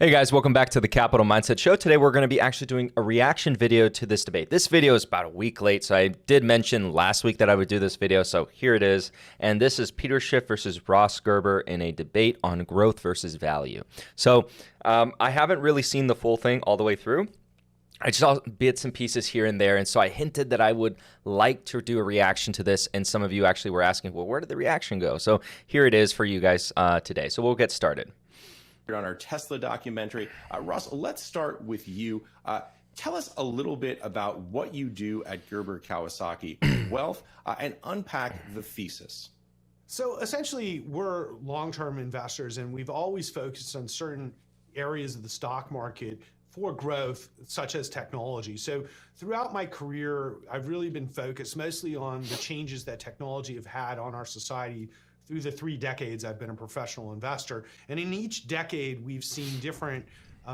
Hey guys, welcome back to the Capital Mindset Show. Today we're going to be actually doing a reaction video to this debate. This video is about a week late, so I did mention last week that I would do this video, so here it is. And this is Peter Schiff versus Ross Gerber in a debate on growth versus value. So I haven't really seen the full thing all the way through. I just saw bits and pieces here and there, and so I hinted that I would like to do a reaction to this, and some of you actually were asking, well, where did the reaction go? So here it is for you guys today. So we'll get started. On our Tesla documentary. Ross, let's start with you. Tell us a little bit about what you do at Gerber Kawasaki Wealth and unpack the thesis. So essentially, we're long-term investors, and we've always focused on certain areas of the stock market for growth, such as technology. So throughout my career, I've really been focused mostly on the changes that technology have had on our society through the 3 decades I've been a professional investor. And in each decade, we've seen different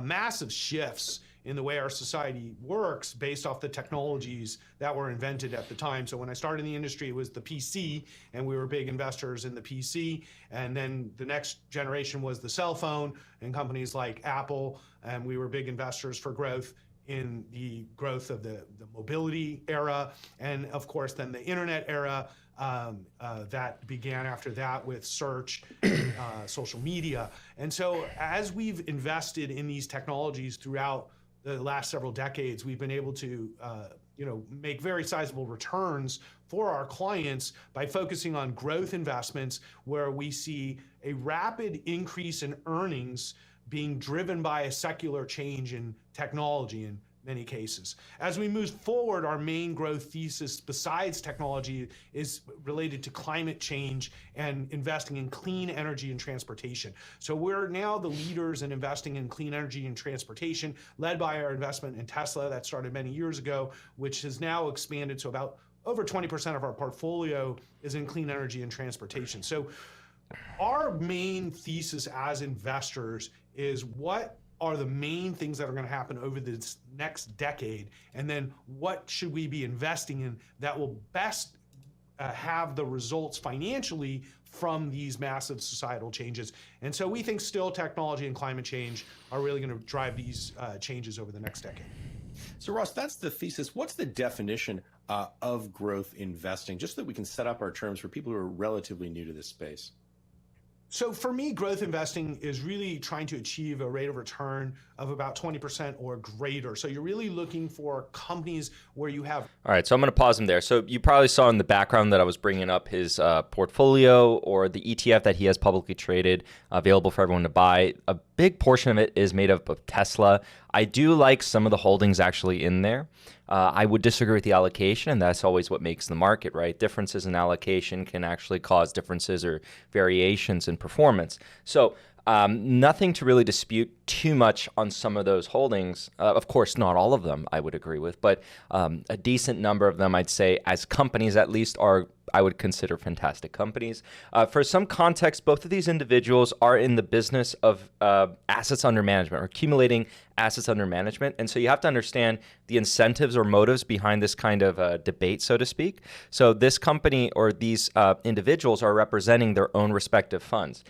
massive shifts in the way our society works based off the technologies that were invented at the time. So when I started in the industry, it was the PC, and we were big investors in the PC. And then the next generation was the cell phone and companies like Apple, and we were big investors for growth in the growth of the mobility era. And of course, then the internet era, that began after that with search, social media. And so as we've invested in these technologies throughout the last several decades, we've been able to make very sizable returns for our clients by focusing on growth investments where we see a rapid increase in earnings being driven by a secular change in technology in many cases. As we move forward, our main growth thesis besides technology is related to climate change and investing in clean energy and transportation. So we're now the leaders in investing in clean energy and transportation, led by our investment in Tesla that started many years ago, which has now expanded to about over 20% of our portfolio is in clean energy and transportation. So our main thesis as investors is what are the main things that are going to happen over this next decade, and then what should we be investing in that will best have the results financially from these massive societal changes. And so we think still technology and climate change are really going to drive these changes over the next decade. So Ross, that's the thesis. What's the definition of growth investing, just so that we can set up our terms for people who are relatively new to this space? So for me, growth investing is really trying to achieve a rate of return of about 20% or greater. So you're really looking for companies where you have... All right, so I'm going to pause him there. So you probably saw in the background that I was bringing up his portfolio or the ETF that he has publicly traded, available for everyone to buy. A big portion of it is made up of Tesla. I do like some of the holdings actually in there. I would disagree with the allocation, and that's always what makes the market, right? Differences in allocation can actually cause differences or variations in performance. So nothing to really dispute too much on some of those holdings. Of course, not all of them I would agree with, but a decent number of them, I'd say, as companies at least, are I would consider fantastic companies. For some context, both of these individuals are in the business of assets under management or accumulating assets under management. And so you have to understand the incentives or motives behind this kind of debate, so to speak. So this company or these individuals are representing their own respective funds.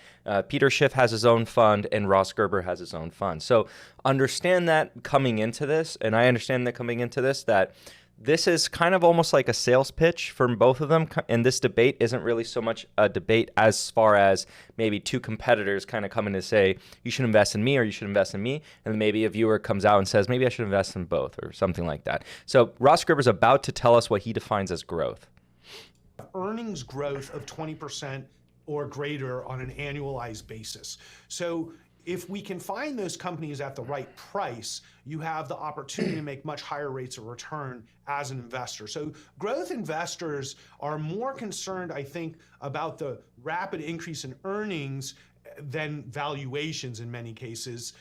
Peter Schiff has his own fund and Ross Gerber has his own fund. So understand that coming into this, and I understand that coming into this, that this is kind of almost like a sales pitch from both of them. And this debate isn't really so much a debate as far as maybe two competitors kind of coming to say, you should invest in me or you should invest in me. And then maybe a viewer comes out and says, maybe I should invest in both or something like that. So Ross Gerber is about to tell us what he defines as growth. Earnings growth of 20% or greater on an annualized basis. So if we can find those companies at the right price, you have the opportunity to make much higher rates of return as an investor. So growth investors are more concerned, I think, about the rapid increase in earnings than valuations in many cases.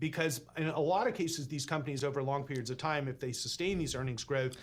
Because in a lot of cases, these companies over long periods of time, if they sustain these earnings growth,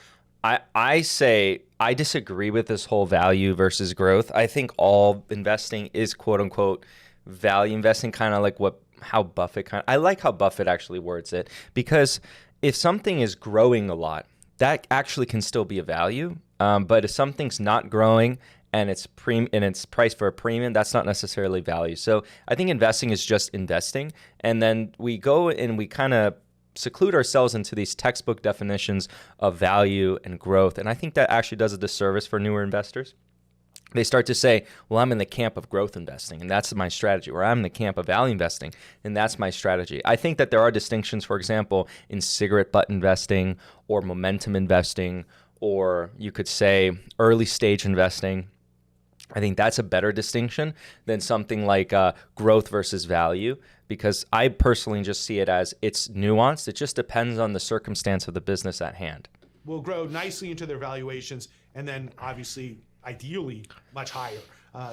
I say I disagree with this whole value versus growth. I think all investing is quote unquote value investing, kind of like how Buffett I like how Buffett actually words it, because if something is growing a lot, that actually can still be a value. But if something's not growing and it's priced for a premium, that's not necessarily value. So I think investing is just investing. And then we go and we kind of seclude ourselves into these textbook definitions of value and growth. And I think that actually does a disservice for newer investors. They start to say, well, I'm in the camp of growth investing, and that's my strategy, or I'm in the camp of value investing, and that's my strategy. I think that there are distinctions, for example, in cigarette butt investing or momentum investing, or you could say early stage investing. I think that's a better distinction than something like growth versus value, because I personally just see it as it's nuanced. It just depends on the circumstance of the business at hand. Will grow nicely into their valuations, and then obviously, ideally, much higher.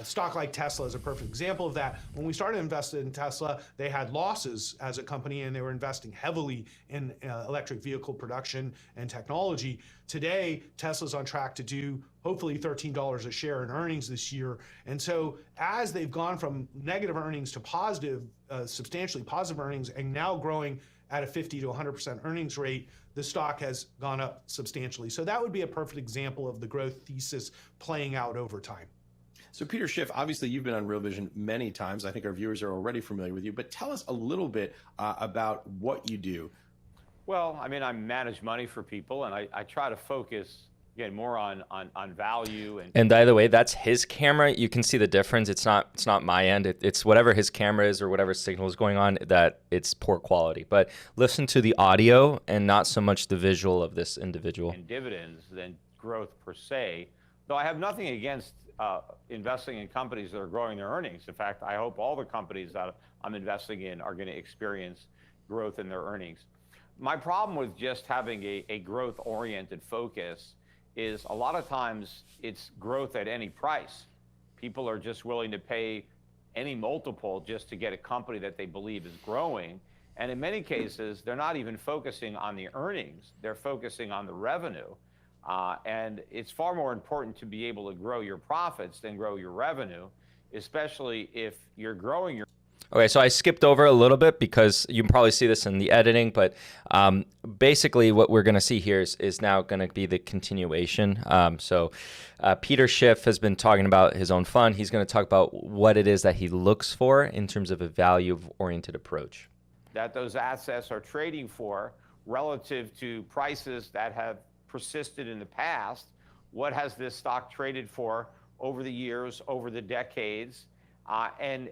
Stock like Tesla is a perfect example of that. When we started investing in Tesla, they had losses as a company, and they were investing heavily in electric vehicle production and technology. Today, Tesla's on track to do hopefully $13 a share in earnings this year. And so as they've gone from negative earnings to positive, substantially positive earnings, and now growing at a 50 to 100% earnings rate, the stock has gone up substantially. So that would be a perfect example of the growth thesis playing out over time. So Peter Schiff, obviously you've been on Real Vision many times. I think our viewers are already familiar with you, but tell us a little bit about what you do. Well, I mean, I manage money for people, and I try to focus, again, more on value. And by the way, that's his camera. You can see the difference. It's not my end. It's whatever his camera is or whatever signal is going on, that it's poor quality. But listen to the audio and not so much the visual of this individual. And dividends than growth per se, though I have nothing against investing in companies that are growing their earnings. In fact, I hope all the companies that I'm investing in are going to experience growth in their earnings. My problem with just having a growth-oriented focus is a lot of times it's growth at any price. People are just willing to pay any multiple just to get a company that they believe is growing. And in many cases, they're not even focusing on the earnings. They're focusing on the revenue. And it's far more important to be able to grow your profits than grow your revenue, especially if you're growing your. Okay, so I skipped over a little bit because you can probably see this in the editing, but basically what we're going to see here is now going to be the continuation. Peter Schiff has been talking about his own fund. He's going to talk about what it is that he looks for in terms of a value-oriented approach. That those assets are trading for relative to prices that have persisted in the past. What has this stock traded for over the years, over the decades? And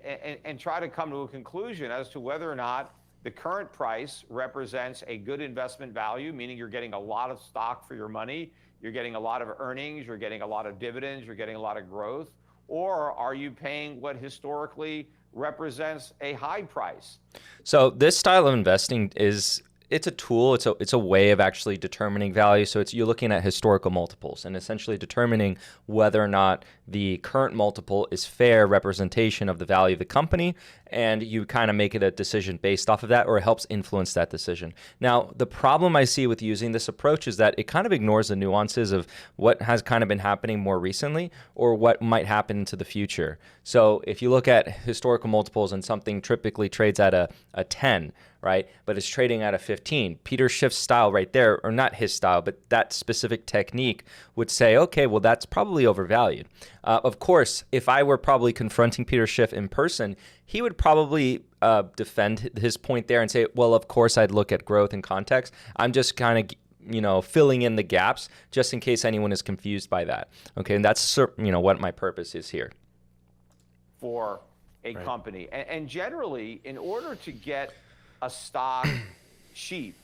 try to come to a conclusion as to whether or not the current price represents a good investment value, meaning you're getting a lot of stock for your money, you're getting a lot of earnings, you're getting a lot of dividends, you're getting a lot of growth, or are you paying what historically represents a high price? So this style of investing it's a tool. It's a way of actually determining value. So you're looking at historical multiples and essentially determining whether or not the current multiple is fair representation of the value of the company, and you kind of make it a decision based off of that, or it helps influence that decision. Now, the problem I see with using this approach is that it kind of ignores the nuances of what has kind of been happening more recently or what might happen into the future. So if you look at historical multiples and something typically trades at a 10, right? But it's trading at a 15. Peter Schiff's style right there, or not his style, but that specific technique would say, okay, well, that's probably overvalued. Of course, if I were probably confronting Peter Schiff in person, he would probably defend his point there and say, well, of course, I'd look at growth and context. I'm just kind of filling in the gaps just in case anyone is confused by that. Okay, and that's what my purpose is here. For a company. And generally, in order to get a stock cheap,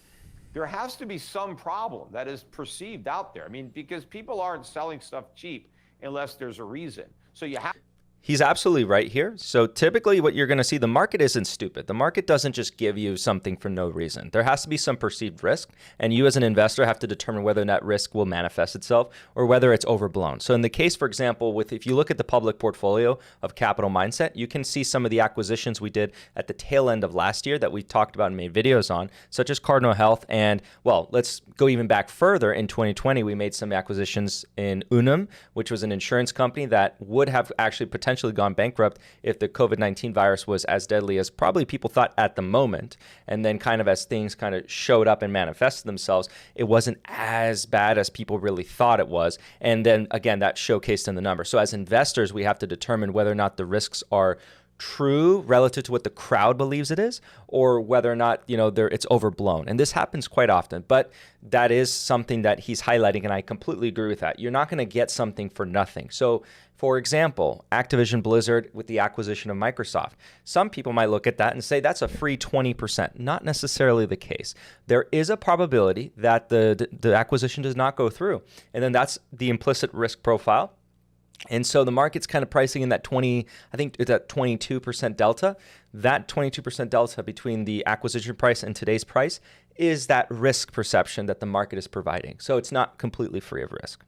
there has to be some problem that is perceived out there. I mean, because people aren't selling stuff cheap unless there's a reason. So you have. He's absolutely right here. So typically what you're going to see, the market isn't stupid. The market doesn't just give you something for no reason. There has to be some perceived risk, and you as an investor have to determine whether that risk will manifest itself or whether it's overblown. So in the case, for example, if you look at the public portfolio of Capital Mindset, you can see some of the acquisitions we did at the tail end of last year that we talked about and made videos on, such as Cardinal Health. And, well, let's go even back further. In 2020, we made some acquisitions in Unum, which was an insurance company that would have actually potentially potentially gone bankrupt if the COVID-19 virus was as deadly as probably people thought at the moment. And then kind of as things kind of showed up and manifested themselves, it wasn't as bad as people really thought it was. And then again, that showcased in the numbers. So as investors, we have to determine whether or not the risks are true relative to what the crowd believes it is, or whether or not, it's overblown. And this happens quite often, but that is something that he's highlighting, and I completely agree with that. You're not going to get something for nothing. So, for example, Activision Blizzard with the acquisition of Microsoft. Some people might look at that and say that's a free 20%. Not necessarily the case. There is a probability that the acquisition does not go through, and then that's the implicit risk profile. And so the market's kind of pricing in that 22% delta. That 22% delta between the acquisition price and today's price is that risk perception that the market is providing. So it's not completely free of risk.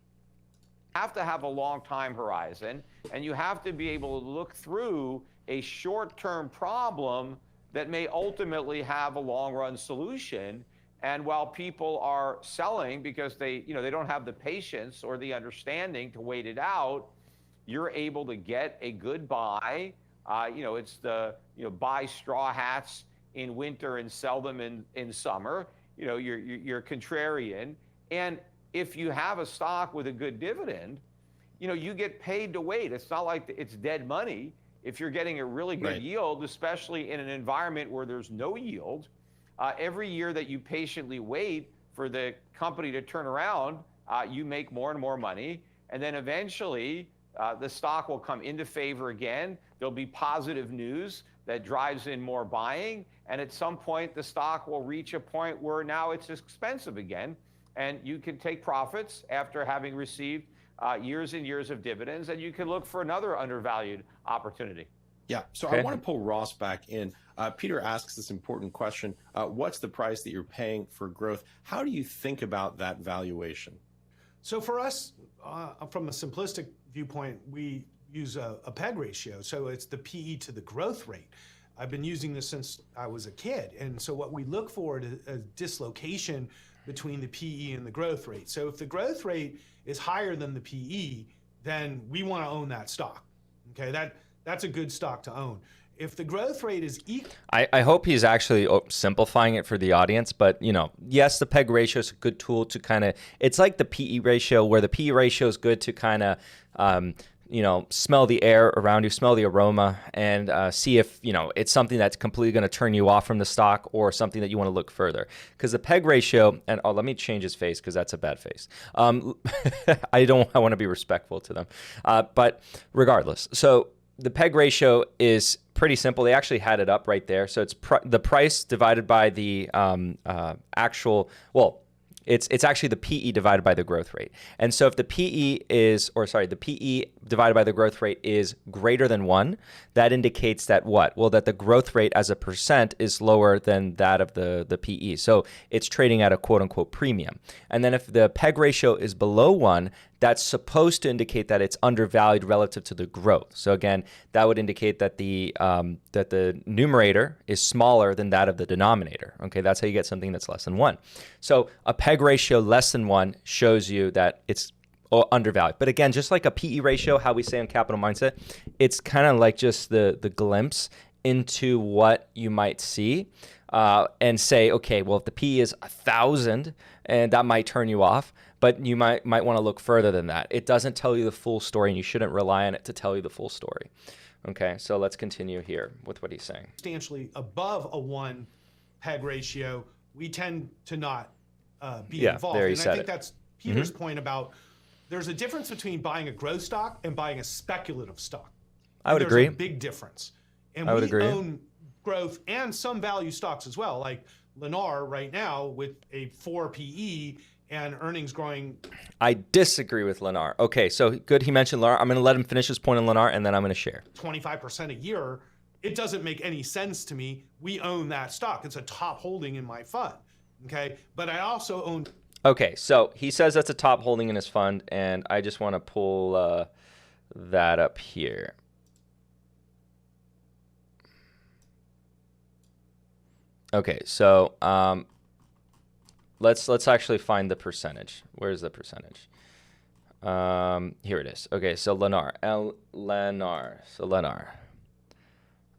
You have to have a long time horizon, and you have to be able to look through a short-term problem that may ultimately have a long-run solution. And while people are selling because they don't have the patience or the understanding to wait it out, you're able to get a good buy. It's the buy straw hats in winter and sell them in summer. You're contrarian. And if you have a stock with a good dividend, you get paid to wait. It's not like it's dead money. If you're getting a really good yield, especially in an environment where there's no yield, every year that you patiently wait for the company to turn around, you make more and more money. And then eventually, the stock will come into favor again. There'll be positive news that drives in more buying. And at some point, the stock will reach a point where now it's expensive again. And you can take profits after having received years and years of dividends, and you can look for another undervalued opportunity. Yeah, so I want to pull Ross back in. Peter asks this important question. What's the price that you're paying for growth? How do you think about that valuation? So for us, from a simplistic viewpoint, we use a PEG ratio. So it's the PE to the growth rate. I've been using this since I was a kid. And so what we look for is a dislocation between the PE and the growth rate. So if the growth rate is higher than the PE, then we want to own that stock. Okay, that's a good stock to own. If the growth rate is equal, I hope he's actually simplifying it for the audience, but yes, the PEG ratio is a good tool to kind of, it's like the PE ratio, where the PE ratio is good to kind of, smell the air around you, smell the aroma, and see if, it's something that's completely going to turn you off from the stock or something that you want to look further. Because the PEG ratio, and let me change his face because that's a bad face. I want to be respectful to them. But regardless, so the PEG ratio is pretty simple. They actually had it up right there. So it's the price divided by the it's actually the PE divided by the growth rate. And so if the PE divided by the growth rate is greater than 1, that indicates that what? Well, that the growth rate as a percent is lower than that of the PE. So it's trading at a quote unquote premium. And then if the PEG ratio is below 1, that's supposed to indicate that it's undervalued relative to the growth. So again, that would indicate that the numerator is smaller than that of the denominator. Okay, that's how you get something that's less than 1. So a PEG ratio less than 1 shows you that it's undervalued. But again, just like a PE ratio, how we say in Capital Mindset, it's kind of like just the glimpse into what you might see and say, okay, well, if the PE is 1,000, and that might turn you off, but you might want to look further than that. It doesn't tell you the full story, and you shouldn't rely on it to tell you the full story. Okay, so let's continue here with what he's saying. Substantially above a 1 PEG ratio, we tend to not be involved. There and said I think it. that's Peter's point about there's a difference between buying a growth stock and buying a speculative stock. I would There's agree. a big difference. And I would agree. own growth and some value stocks as well, like Lennar right now with a 4 PE and earnings growing. I disagree with Lennar. Okay, so good he mentioned Lennar. I'm going to let him finish his point on Lennar, and then I'm going to share. 25% a year. It doesn't make any sense to me. We own that stock. It's a top holding in my fund. Okay, but I also own. Okay, so he says that's a top holding in his fund, and I just want to pull that up here. Okay, so let's actually find the percentage. Where's the percentage? Here it is. Okay, so Lennar. Lennar.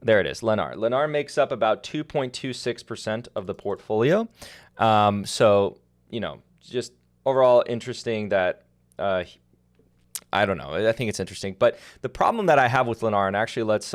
There it is, Lennar. Lennar makes up about 2.26% of the portfolio. So, just overall interesting that, I don't know. I think it's interesting. But the problem that I have with Lennar, and actually let's,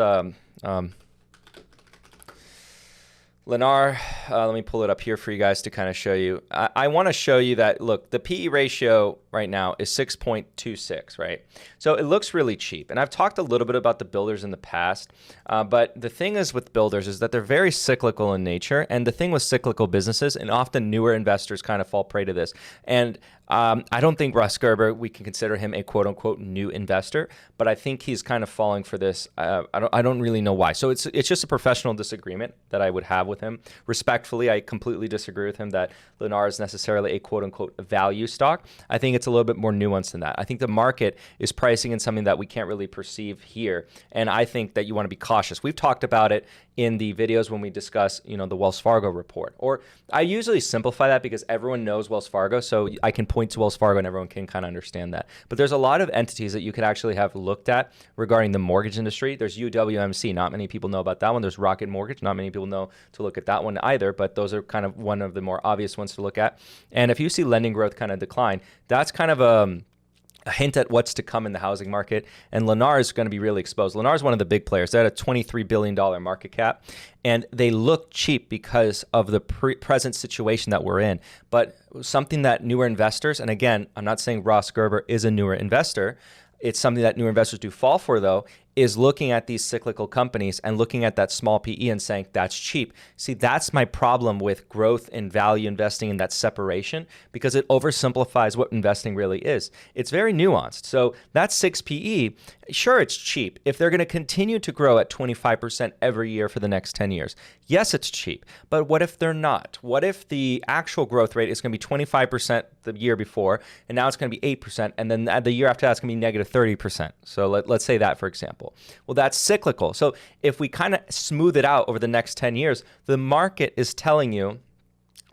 Lennar, let me pull it up here for you guys to kind of show you. I want to show you that, look, the PE ratio right now is 6.26, right? So it looks really cheap. And I've talked a little bit about the builders in the past, but the thing is with builders is that they're very cyclical in nature. And the thing with cyclical businesses, and often newer investors kind of fall prey to this. And I don't think Ross Gerber, we can consider him a quote unquote new investor, but I think he's kind of falling for this. I don't really know why. So it's just a professional disagreement that I would have with him. Respectfully, I completely disagree with him that Lennar is necessarily a quote unquote value stock. I think it's a little bit more nuanced than that. I think the market is pricing in something that we can't really perceive here. And I think that you want to be cautious. We've talked about it in the videos when we discuss, the Wells Fargo report. Or I usually simplify that because everyone knows Wells Fargo, so I can point to Wells Fargo and everyone can kind of understand that. But there's a lot of entities that you could actually have looked at regarding the mortgage industry. There's UWMC, not many people know about that one. There's Rocket Mortgage, not many people know to look at that one either, but those are kind of one of the more obvious ones to look at. And if you see lending growth kind of decline, that's kind of a hint at what's to come in the housing market. And Lennar is going to be really exposed. Lennar is one of the big players. They're at a $23 billion market cap. And they look cheap because of the present situation that we're in. But something that newer investors, and again, I'm not saying Ross Gerber is a newer investor, it's something that newer investors do fall for, though, is looking at these cyclical companies and looking at that small PE and saying, that's cheap. See, that's my problem with growth and value investing in that separation, because it oversimplifies what investing really is. It's very nuanced. So that 6 PE, sure, it's cheap. If they're going to continue to grow at 25% every year for the next 10 years, yes, it's cheap. But what if they're not? What if the actual growth rate is going to be 25% the year before, and now it's going to be 8%, and then the year after that's going to be negative 30%. So let's say that, for example. Well, that's cyclical. So if we kind of smooth it out over the next 10 years, the market is telling you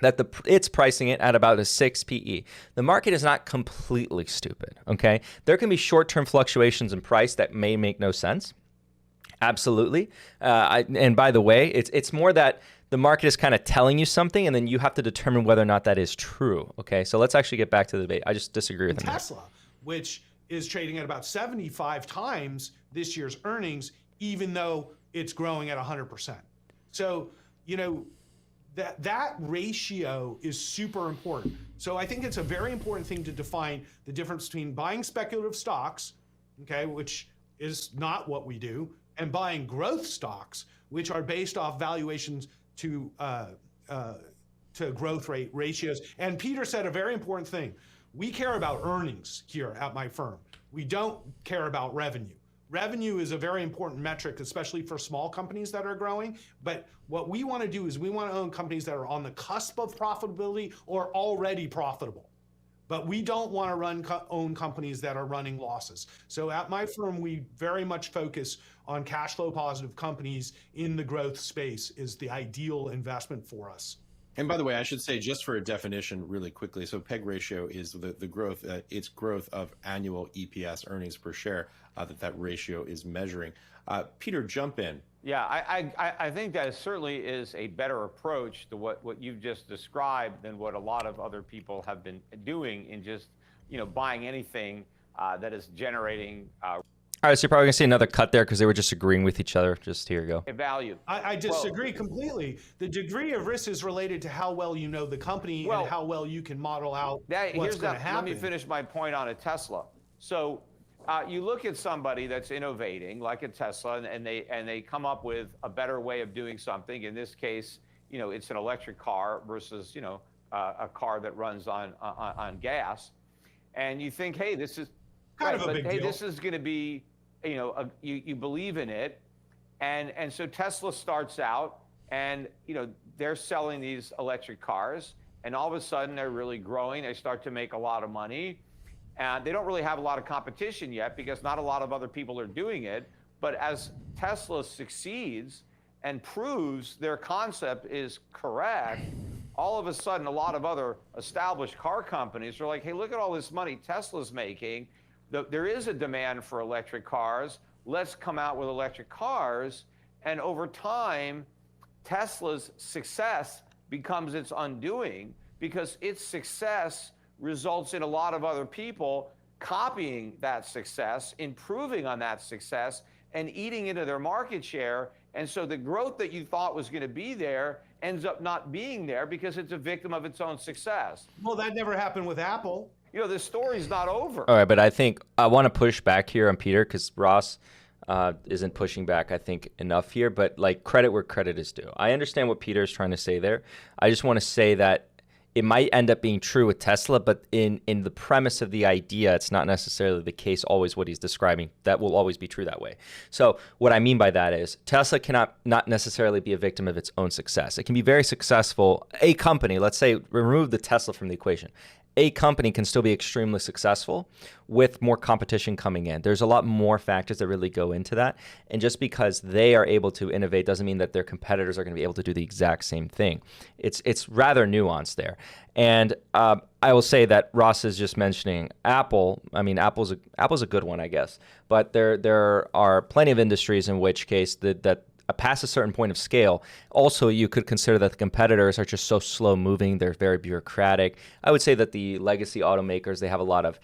that it's pricing it at about a 6 PE. The market is not completely stupid, okay? There can be short-term fluctuations in price that may make no sense. Absolutely. And by the way, it's more that the market is kind of telling you something, and then you have to determine whether or not that is true, okay? So let's actually get back to the debate. I just disagree with him. Tesla, which is trading at about 75 times this year's earnings, even though it's growing at 100%. So, that ratio is super important. So I think it's a very important thing to define the difference between buying speculative stocks, okay, which is not what we do, and buying growth stocks, which are based off valuations to growth rate ratios. And Peter said a very important thing. We care about earnings here at my firm. We don't care about revenue. Revenue is a very important metric, especially for small companies that are growing. But what we want to do is we want to own companies that are on the cusp of profitability or already profitable. But we don't want to own companies that are running losses. So at my firm, we very much focus on cash flow positive companies in the growth space is the ideal investment for us. And by the way, I should say, just for a definition really quickly, so PEG ratio is the growth, it's growth of annual EPS, earnings per share, that ratio is measuring. Peter, jump in. Yeah, I think that certainly is a better approach to what you've just described than what a lot of other people have been doing in just, buying anything that is generating All right, so you're probably going to see another cut there because they were just agreeing with each other. Just here you go. a value. I disagree completely. The degree of risk is related to how well you know the company and how well you can model out what's going to happen. Let me finish my point on a Tesla. So you look at somebody that's innovating, like a Tesla, and they come up with a better way of doing something. In this case, it's an electric car versus a car that runs on gas, and you think, hey, this is kind of a big deal. This is going to be, you believe in it, and so Tesla starts out, and they're selling these electric cars, and all of a sudden they're really growing. They start to make a lot of money. And they don't really have a lot of competition yet because not a lot of other people are doing it. But as Tesla succeeds and proves their concept is correct, all of a sudden a lot of other established car companies are like, hey, look at all this money Tesla's making. there is a demand for electric cars. Let's come out with electric cars. And over time, Tesla's success becomes its undoing because its success results in a lot of other people copying that success, improving on that success, and eating into their market share. And so the growth that you thought was going to be there ends up not being there because it's a victim of its own success. Well, that never happened with Apple. You know, this story's not over. All right, but I think I want to push back here on Peter because Ross isn't pushing back, I think, enough here. But like, credit where credit is due. I understand what Peter is trying to say there. I just want to say that it might end up being true with Tesla, but in the premise of the idea, it's not necessarily the case always what he's describing. That will always be true that way. So what I mean by that is Tesla cannot not necessarily be a victim of its own success. It can be very successful. A company, let's say, remove the Tesla from the equation. A company can still be extremely successful with more competition coming in. There's a lot more factors that really go into that. And just because they are able to innovate doesn't mean that their competitors are going to be able to do the exact same thing. It's rather nuanced there. And I will say that Ross is just mentioning Apple. I mean, Apple's a good one, I guess. But there are plenty of industries in which case that past a certain point of scale, also you could consider that the competitors are just so slow moving. They're very bureaucratic. I would say that the legacy automakers, they have a lot of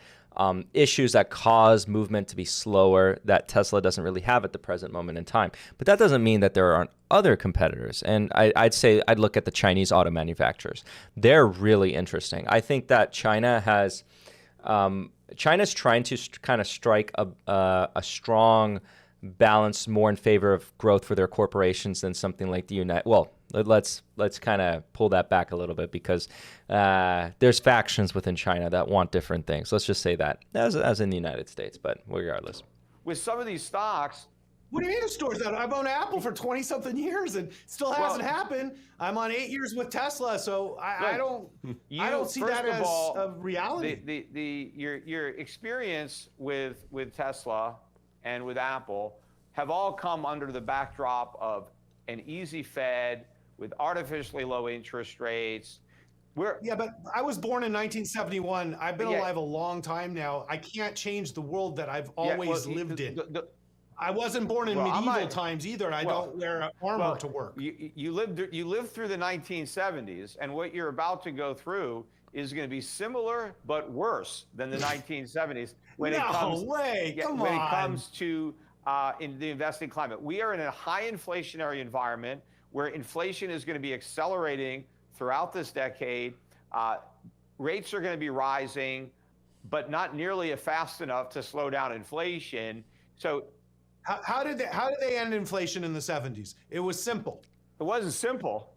issues that cause movement to be slower that Tesla doesn't really have at the present moment in time. But that doesn't mean that there aren't other competitors. And I'd say I'd look at the Chinese auto manufacturers. They're really interesting. I think that China's trying to kind of strike a strong balance more in favor of growth for their corporations than something like the United. Well, let's kind of pull that back a little bit because there's factions within China that want different things. Let's just say that as in the United States, but regardless. With some of these stocks, What do you mean it stores that? I've owned Apple for 20-something years and still hasn't happened. I'm on 8 years with Tesla, so I don't see that as a reality. Your experience with Tesla and with Apple have all come under the backdrop of an easy Fed with artificially low interest rates. Yeah, but I was born in 1971. I've been alive a long time now. I can't change the world that I've always lived in. I wasn't born in medieval times either. I don't wear armor to work. You lived through the 1970s, and what you're about to go through is going to be similar but worse than the 1970s when it comes to in the investing climate. We are in a high inflationary environment where inflation is going to be accelerating throughout this decade. Rates are going to be rising, but not nearly fast enough to slow down inflation. So how did they end inflation in the 70s? It was simple. It wasn't simple.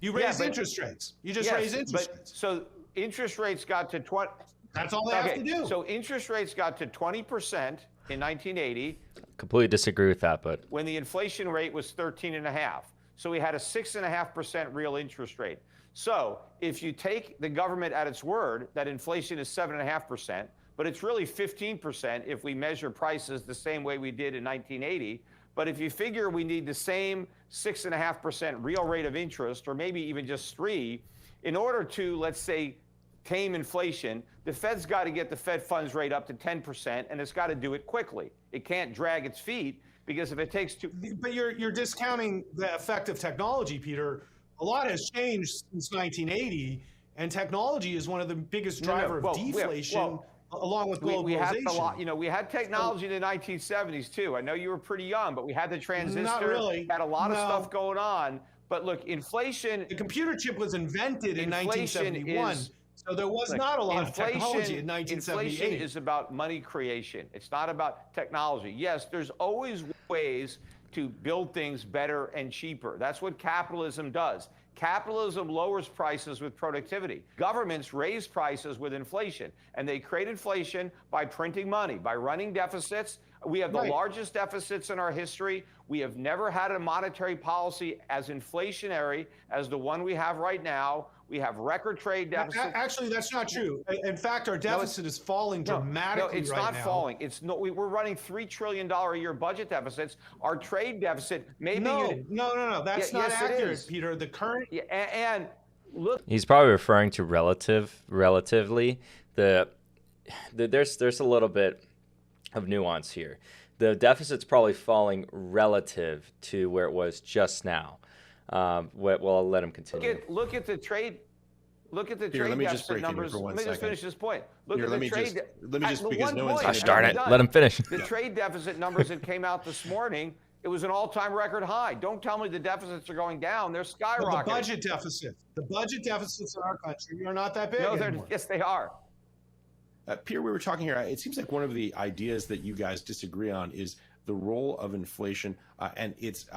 You raised interest rates. You just raised interest rates. So interest rates got to 20. That's all they have to do. So interest rates got to 20% in 1980. Completely disagree with that, but when the inflation rate was 13.5. So we had a 6.5% real interest rate. So if you take the government at its word that inflation is 7.5%, but it's really 15% if we measure prices the same way we did in 1980. But if you figure we need the same 6.5% real rate of interest, or maybe even just 3%, in order to, let's say, tame inflation, the Fed's got to get the Fed funds rate up to 10%, and it's got to do it quickly. It can't drag its feet, because if it takes too... But you're discounting the effect of technology, Peter. A lot has changed since 1980, and technology is one of the biggest driver of deflation, along with globalization. We had technology in the 1970s too. I know you were pretty young, but we had the transistor. Not really. Had a lot of stuff going on. But look, inflation... The computer chip was invented in 1971. So there was not a lot of technology in 1978. Inflation is about money creation. It's not about technology. Yes, there's always ways to build things better and cheaper. That's what capitalism does. Capitalism lowers prices with productivity. Governments raise prices with inflation, and they create inflation by printing money, by running deficits. We have the largest deficits in our history. We have never had a monetary policy as inflationary as the one we have right now. We have record trade deficits. Actually, that's not true. In fact, our deficit is falling dramatically. No, it's not falling. We're running $3 trillion a year budget deficits. Our trade deficit, maybe no. That's not accurate, Peter. The current and look, he's probably referring to relatively. There's a little bit. of nuance here. The deficit's probably falling relative to where it was just now. Well, I'll let him continue. Look at the trade. Look at the Here, trade let me just deficit break in here numbers. for one Let me just second. finish this point. Look Here, at let the me trade. just because no one's Gosh darn it, let him finish. The trade deficit numbers that came out this morning, it was an all-time record high. Don't tell me the deficits are going down. They're skyrocketing. But the budget deficits in our country are not that big anymore. Yes, they are. Pierre, we were talking here. It seems like one of the ideas that you guys disagree on is the role of inflation and its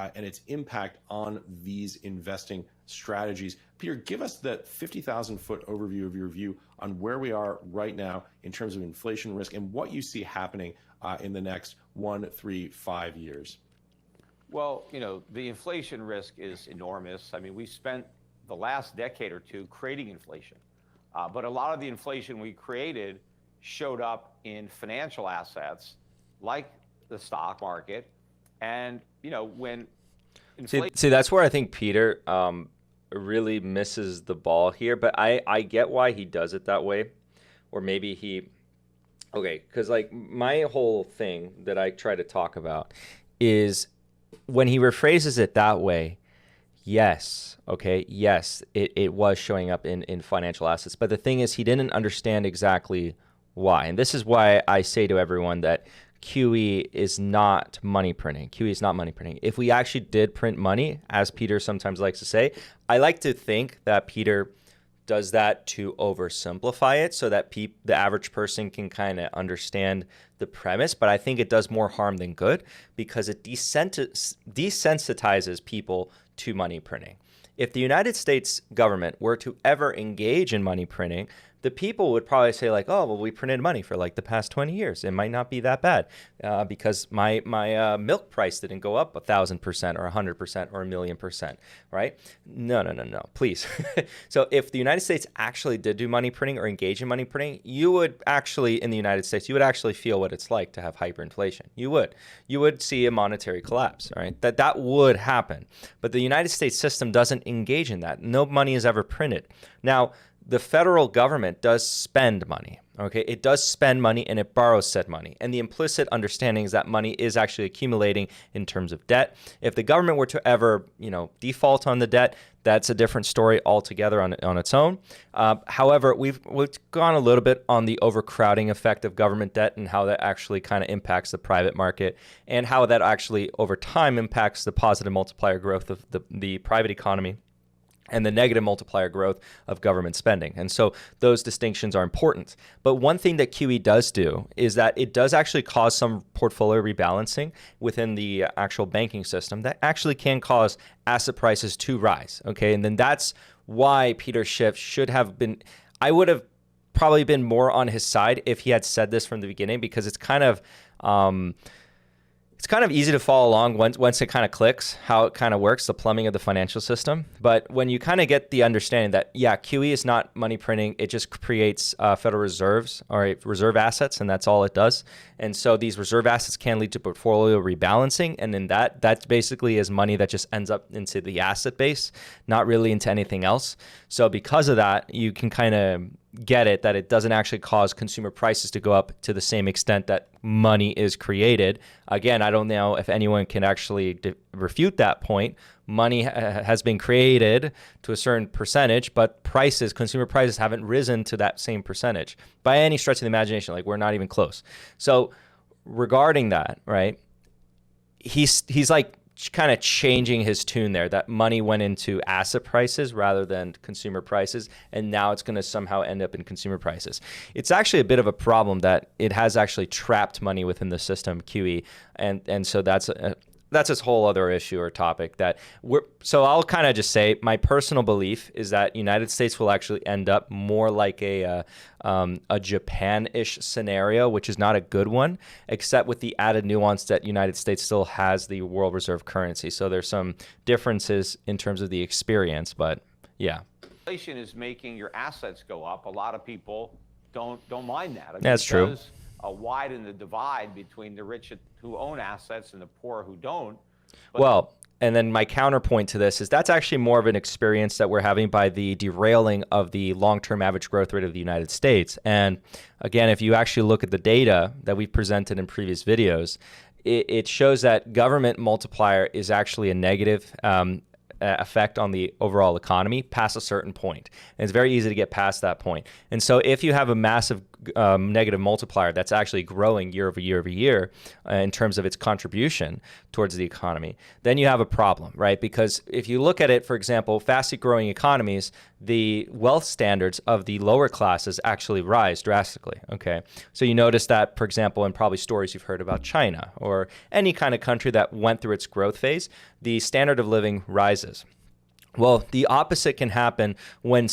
impact on these investing strategies. Pierre, give us the 50,000-foot overview of your view on where we are right now in terms of inflation risk and what you see happening in the next 1, 3, 5 years. Well, the inflation risk is enormous. I mean, we spent the last decade or two creating inflation, but a lot of the inflation we created showed up in financial assets like the stock market. And, when inflation... See, that's where I think Peter really misses the ball here. But I get why he does it that way. Or maybe because like my whole thing that I try to talk about is when he rephrases it that way, yes, it was showing up in financial assets. But the thing is, he didn't understand exactly why. And this is why I say to everyone that QE is not money printing. QE is not money printing. If we actually did print money, as Peter sometimes likes to say, I like to think that Peter does that to oversimplify it so that the average person can kind of understand the premise. But I think it does more harm than good because it desensitizes people to money printing. If the United States government were to ever engage in money printing, the people would probably say like, oh, well, we printed money for like the past 20 years. It might not be that bad because my milk price didn't go up 1,000% or 100% or 1,000,000%, right? No, please. So if the United States actually did do money printing or engage in money printing, you would actually, in the United States, you would actually feel what it's like to have hyperinflation. You would see a monetary collapse, all right? That would happen. But the United States system doesn't engage in that. No money is ever printed. Now, the federal government does spend money, okay? It does spend money and it borrows said money. And the implicit understanding is that money is actually accumulating in terms of debt. If the government were to ever, default on the debt, that's a different story altogether on its own. However, we've gone a little bit on the overcrowding effect of government debt and how that actually kind of impacts the private market and how that actually over time impacts the positive multiplier growth of the private economy and the negative multiplier growth of government spending. And so those distinctions are important. But one thing that QE does do is that it does actually cause some portfolio rebalancing within the actual banking system that actually can cause asset prices to rise, okay? And then that's why Peter Schiff should have been, I would have probably been more on his side if he had said this from the beginning, because it's kind of easy to follow along once it kind of clicks how it kind of works, the plumbing of the financial system. But when you kind of get the understanding that, QE is not money printing, it just creates Federal Reserves or reserve assets, and that's all it does. And so these reserve assets can lead to portfolio rebalancing. And then that basically is money that just ends up into the asset base, not really into anything else. So because of that, you can kind of get it that it doesn't actually cause consumer prices to go up to the same extent that money is created. Again, I don't know if anyone can actually refute that point. Money has been created to a certain percentage, but consumer prices haven't risen to that same percentage by any stretch of the imagination. Like, we're not even close. So regarding that, right, he's like kind of changing his tune there, that money went into asset prices rather than consumer prices, and now it's going to somehow end up in consumer prices. It's actually a bit of a problem that it has actually trapped money within the system, QE, and so that's this whole other issue or topic so I'll kind of just say my personal belief is that United States will actually end up more like a Japan-ish scenario, which is not a good one, except with the added nuance that United States still has the world reserve currency. So there's some differences in terms of the experience, but yeah. Inflation is making your assets go up. A lot of people don't mind that. I mean, that's true. Widen the divide between the rich who own assets and the poor who don't. Well, And then my counterpoint to this is that's actually more of an experience that we're having by the derailing of the long-term average growth rate of the United States. And again, if you actually look at the data that we've presented in previous videos, it shows that government multiplier is actually a negative effect on the overall economy past a certain point. And it's very easy to get past that point. And so if you have a massive negative multiplier that's actually growing year over year over year in terms of its contribution towards the economy, then you have a problem, right? Because if you look at it, for example, fastly growing economies, the wealth standards of the lower classes actually rise drastically, okay? So you notice that, for example, in probably stories you've heard about China or any kind of country that went through its growth phase, the standard of living rises. Well, the opposite can happen when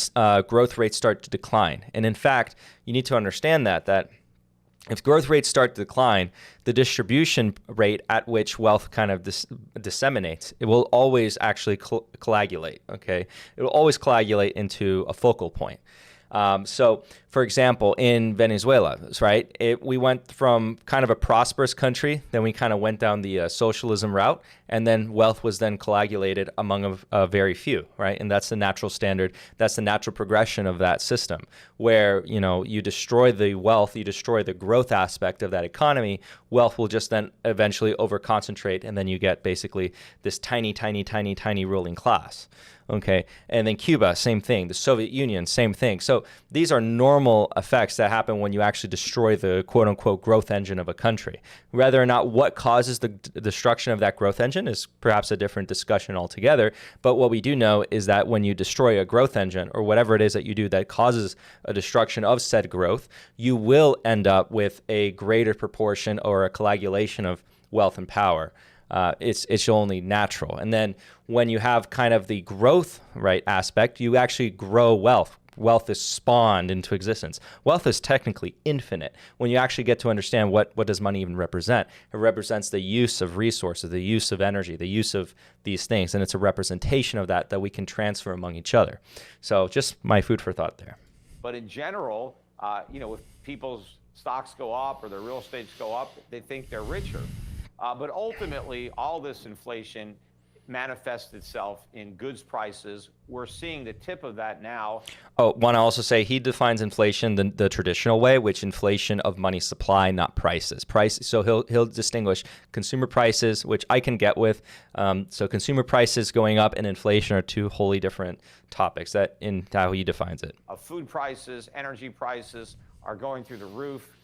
growth rates start to decline. And in fact, you need to understand that if growth rates start to decline, the distribution rate at which wealth kind of disseminates, it will always actually coagulate, okay? It will always coagulate into a focal point. So, for example, in Venezuela, right, we went from kind of a prosperous country, then we kind of went down the socialism route, and then wealth was then coagulated among a very few, right? And that's the natural standard. That's the natural progression of that system, where, you know, you destroy the wealth, you destroy the growth aspect of that economy, wealth will just then eventually over-concentrate, and then you get basically this tiny, tiny, tiny, tiny ruling class. Okay, and then Cuba, same thing. The Soviet Union, same thing. So these are normal effects that happen when you actually destroy the quote-unquote growth engine of a country. Whether or not what causes the destruction of that growth engine is perhaps a different discussion altogether. But what we do know is that when you destroy a growth engine or whatever it is that you do that causes a destruction of said growth, you will end up with a greater proportion or a coagulation of wealth and power. It's only natural. And then when you have kind of the growth, right, aspect, you actually grow wealth. Wealth is spawned into existence. Wealth is technically infinite. When you actually get to understand what does money even represent, it represents the use of resources, the use of energy, the use of these things, and it's a representation of that we can transfer among each other. So just my food for thought there. But in general, you know, if people's stocks go up or their real estates go up, they think they're richer. But ultimately, all this inflation manifests itself in goods prices. We're seeing the tip of that now. Oh, want to also say he defines inflation the traditional way, which inflation of money supply, not prices. So he'll distinguish consumer prices, which I can get with. So consumer prices going up and inflation are two wholly different topics. That in how he defines it. Food prices, energy prices are going through the roof.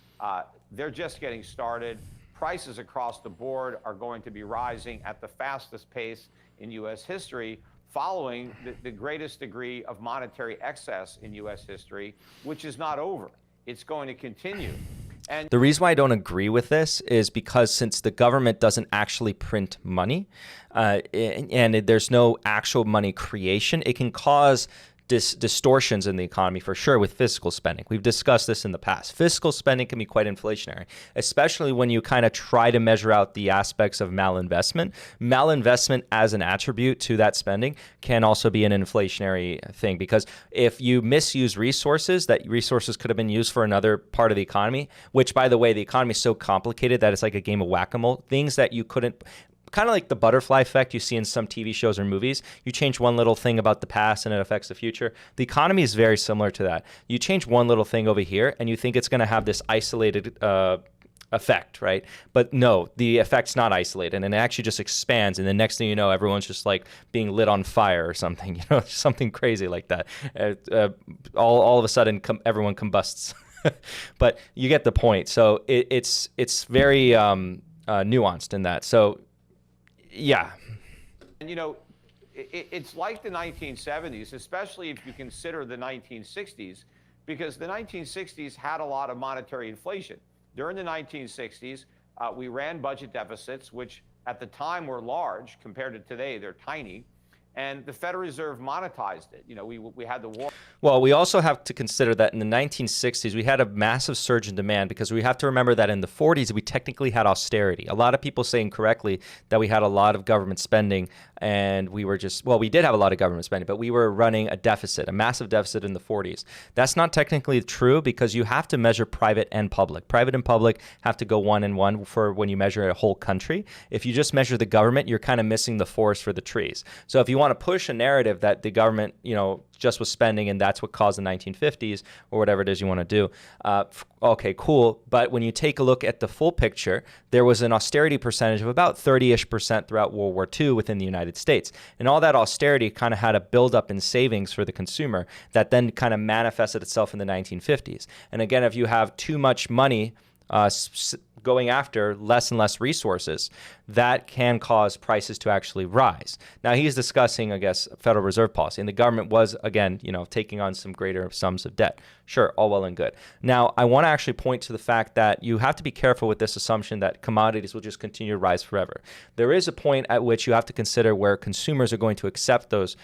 They're just getting started. Prices across the board are going to be rising at the fastest pace in U.S. history, following the greatest degree of monetary excess in U.S. history, which is not over. It's going to continue. And the reason why I don't agree with this is because since the government doesn't actually print money and there's no actual money creation, it can cause distortions in the economy for sure with fiscal spending. We've discussed this in the past. Fiscal spending can be quite inflationary, especially when you kind of try to measure out the aspects of malinvestment. Malinvestment as an attribute to that spending can also be an inflationary thing, because if you misuse resources, that resources could have been used for another part of the economy, which, by the way, the economy is so complicated that it's like a game of whack-a-mole. Things that you couldn't... Kind of like the butterfly effect you see in some TV shows or movies. You change one little thing about the past and it affects the future. The economy is very similar to that. You change one little thing over here and you think it's going to have this isolated effect, right? But no, the effect's not isolated, and it actually just expands. And the next thing you know, everyone's just like being lit on fire or something, something crazy like that. All of a sudden, everyone combusts. But you get the point. So it's very nuanced in that. So. Yeah. And, it's like the 1970s, especially if you consider the 1960s, because the 1960s had a lot of monetary inflation. During the 1960s, we ran budget deficits, which at the time were large. Compared to today, they're tiny. and the Federal Reserve monetized it. You know, we had the war. Well, we also have to consider that in the 1960s, we had a massive surge in demand because we have to remember that in the 40s, we technically had austerity. A lot of people say incorrectly that we had a lot of government spending and we were just, well, we did have a lot of government spending, but we were running a deficit, a massive deficit in the 40s. That's not technically true because you have to measure private and public. Private and public have to go one and one for when you measure a whole country. If you just measure the government, you're kind of missing the forest for the trees. So if you want to push a narrative that the government, you know, just was spending and that's what caused the 1950s or whatever it is you want to do. Okay, cool. But when you take a look at the full picture, there was an austerity percentage of about 30-ish% throughout World War II within the United States. And all that austerity kind of had a buildup in savings for the consumer that then kind of manifested itself in the 1950s. And again, if you have too much money going after less and less resources, that can cause prices to actually rise. Now, he's discussing, I guess, Federal Reserve policy, and the government was, again, you know, taking on some greater sums of debt. Sure, all well and good. Now, I want to actually point to the fact that you have to be careful with this assumption that commodities will just continue to rise forever. There is a point at which you have to consider where consumers are going to accept those.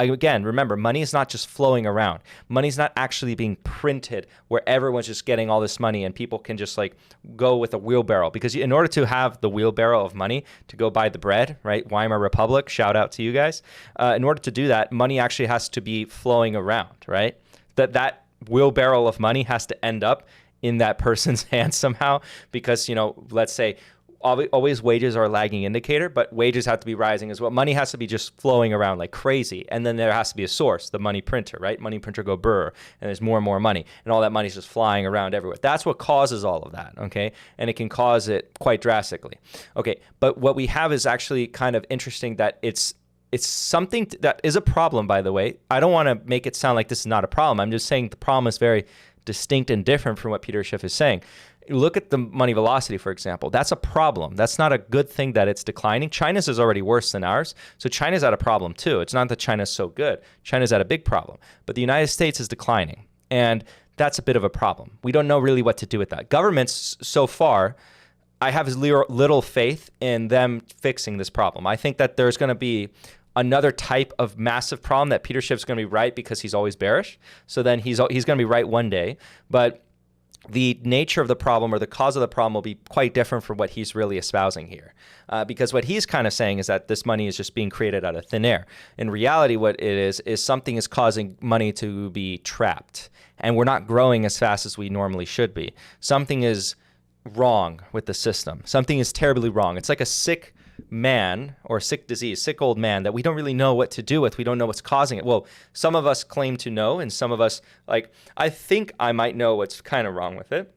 Again, remember, money is not just flowing around. Money is not actually being printed where everyone's just getting all this money and people can just like go with a wheelbarrow. Because in order to have the wheelbarrow of money to go buy the bread, right? Weimar Republic, shout out to you guys. In order to do that, money actually has to be flowing around, right? That wheelbarrow of money has to end up in that person's hands somehow because, you know, let's say always wages are a lagging indicator, but wages have to be rising as well. Money has to be just flowing around like crazy. And then there has to be a source, the money printer, right? Money printer go brr, and there's more and more money. And all that money is just flying around everywhere. That's what causes all of that, okay? And it can cause it quite drastically. Okay, but what we have is actually kind of interesting that it's something that is a problem, by the way. I don't want to make it sound like this is not a problem. I'm just saying the problem is very distinct and different from what Peter Schiff is saying. Look at the money velocity, for example. That's a problem. That's not a good thing that it's declining. China's is already worse than ours. So China's at a problem too. It's not that China's so good. China's at a big problem. But the United States is declining. And that's a bit of a problem. We don't know really what to do with that. Governments, so far, I have little faith in them fixing this problem. I think that there's going to be another type of massive problem that Peter Schiff's going to be right because he's always bearish. So then he's going to be right one day. But the nature of the problem or the cause of the problem will be quite different from what he's really espousing here. Because what he's kind of saying is that this money is just being created out of thin air. In reality, what it is something is causing money to be trapped. And we're not growing as fast as we normally should be. Something is wrong with the system. Something is terribly wrong. It's like a sick man or sick disease, sick old man that we don't really know what to do with. We don't know what's causing it. Well, some of us claim to know, and some of us, like, I think I might know what's kind of wrong with it,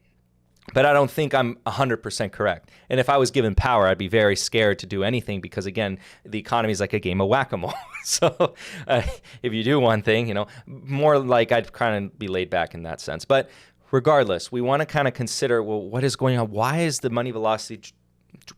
but I don't think I'm 100% correct. And if I was given power, I'd be very scared to do anything because, again, the economy is like a game of whack-a-mole. So if you do one thing, you know, more like I'd kind of be laid back in that sense. But regardless, we want to kind of consider, well, what is going on? Why is the money velocity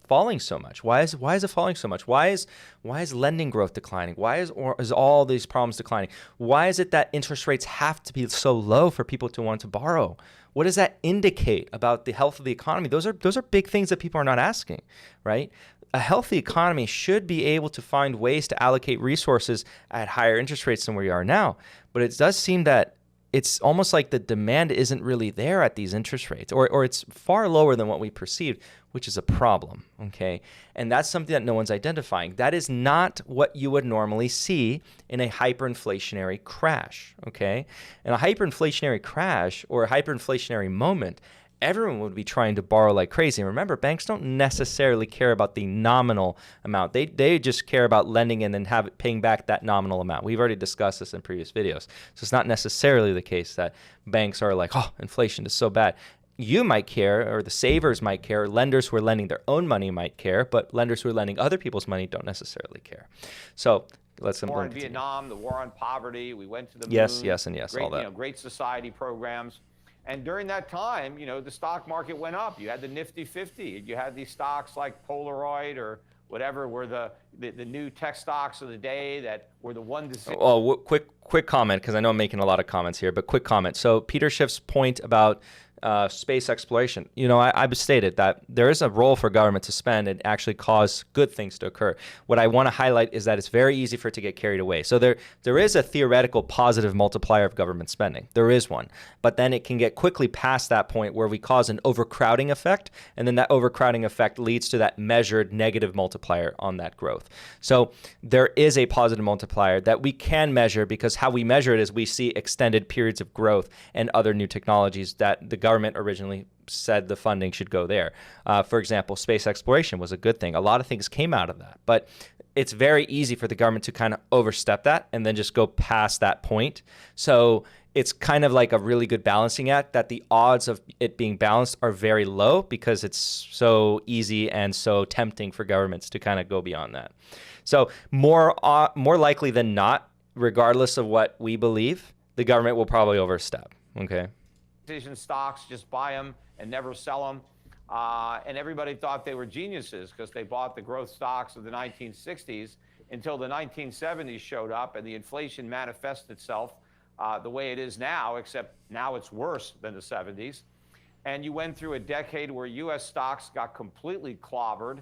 falling so much? Why is it falling so much? Why is lending growth declining? Why is all these problems declining? Why is it that interest rates have to be so low for people to want to borrow? What does that indicate about the health of the economy? Those are big things that people are not asking, right? A healthy economy should be able to find ways to allocate resources at higher interest rates than we are now. But it does seem that it's almost like the demand isn't really there at these interest rates, or it's far lower than what we perceived, which is a problem, okay? And that's something that no one's identifying. That is not what you would normally see in a hyperinflationary crash, okay? In a hyperinflationary crash or a hyperinflationary moment, everyone would be trying to borrow like crazy. And remember, banks don't necessarily care about the nominal amount. They just care about lending and then paying back that nominal amount. We've already discussed this in previous videos. So it's not necessarily the case that banks are like, oh, inflation is so bad. You might care, or the savers might care, lenders who are lending their own money might care, but lenders who are lending other people's money don't necessarily care. So let's the war in Vietnam, the war on poverty, we went to the moon. Yes, and yes, great, all that. You know, great society programs. And during that time, you know, the stock market went up. You had the Nifty 50. You had these stocks like Polaroid or whatever were the new tech stocks of the day that were the one decision. Oh, quick comment, because I know I'm making a lot of comments here, but quick comment. So Peter Schiff's point about space exploration. I've stated that there is a role for government to spend and actually cause good things to occur. What I want to highlight is that it's very easy for it to get carried away. So there is a theoretical positive multiplier of government spending. There is one. But then it can get quickly past that point where we cause an overcrowding effect, and then that overcrowding effect leads to that measured negative multiplier on that growth. So there is a positive multiplier that we can measure, because how we measure it is we see extended periods of growth and other new technologies that the government originally said the funding should go there. For example, space exploration was a good thing. A lot of things came out of that, but it's very easy for the government to kind of overstep that and then just go past that point. So it's kind of like a really good balancing act, that the odds of it being balanced are very low because it's so easy and so tempting for governments to kind of go beyond that. So more likely than not, regardless of what we believe, the government will probably overstep. Okay. Stocks, just buy them and never sell them. And everybody thought they were geniuses because they bought the growth stocks of the 1960s until the 1970s showed up and the inflation manifested itself the way it is now, except now it's worse than the 70s. And you went through a decade where U.S. stocks got completely clobbered,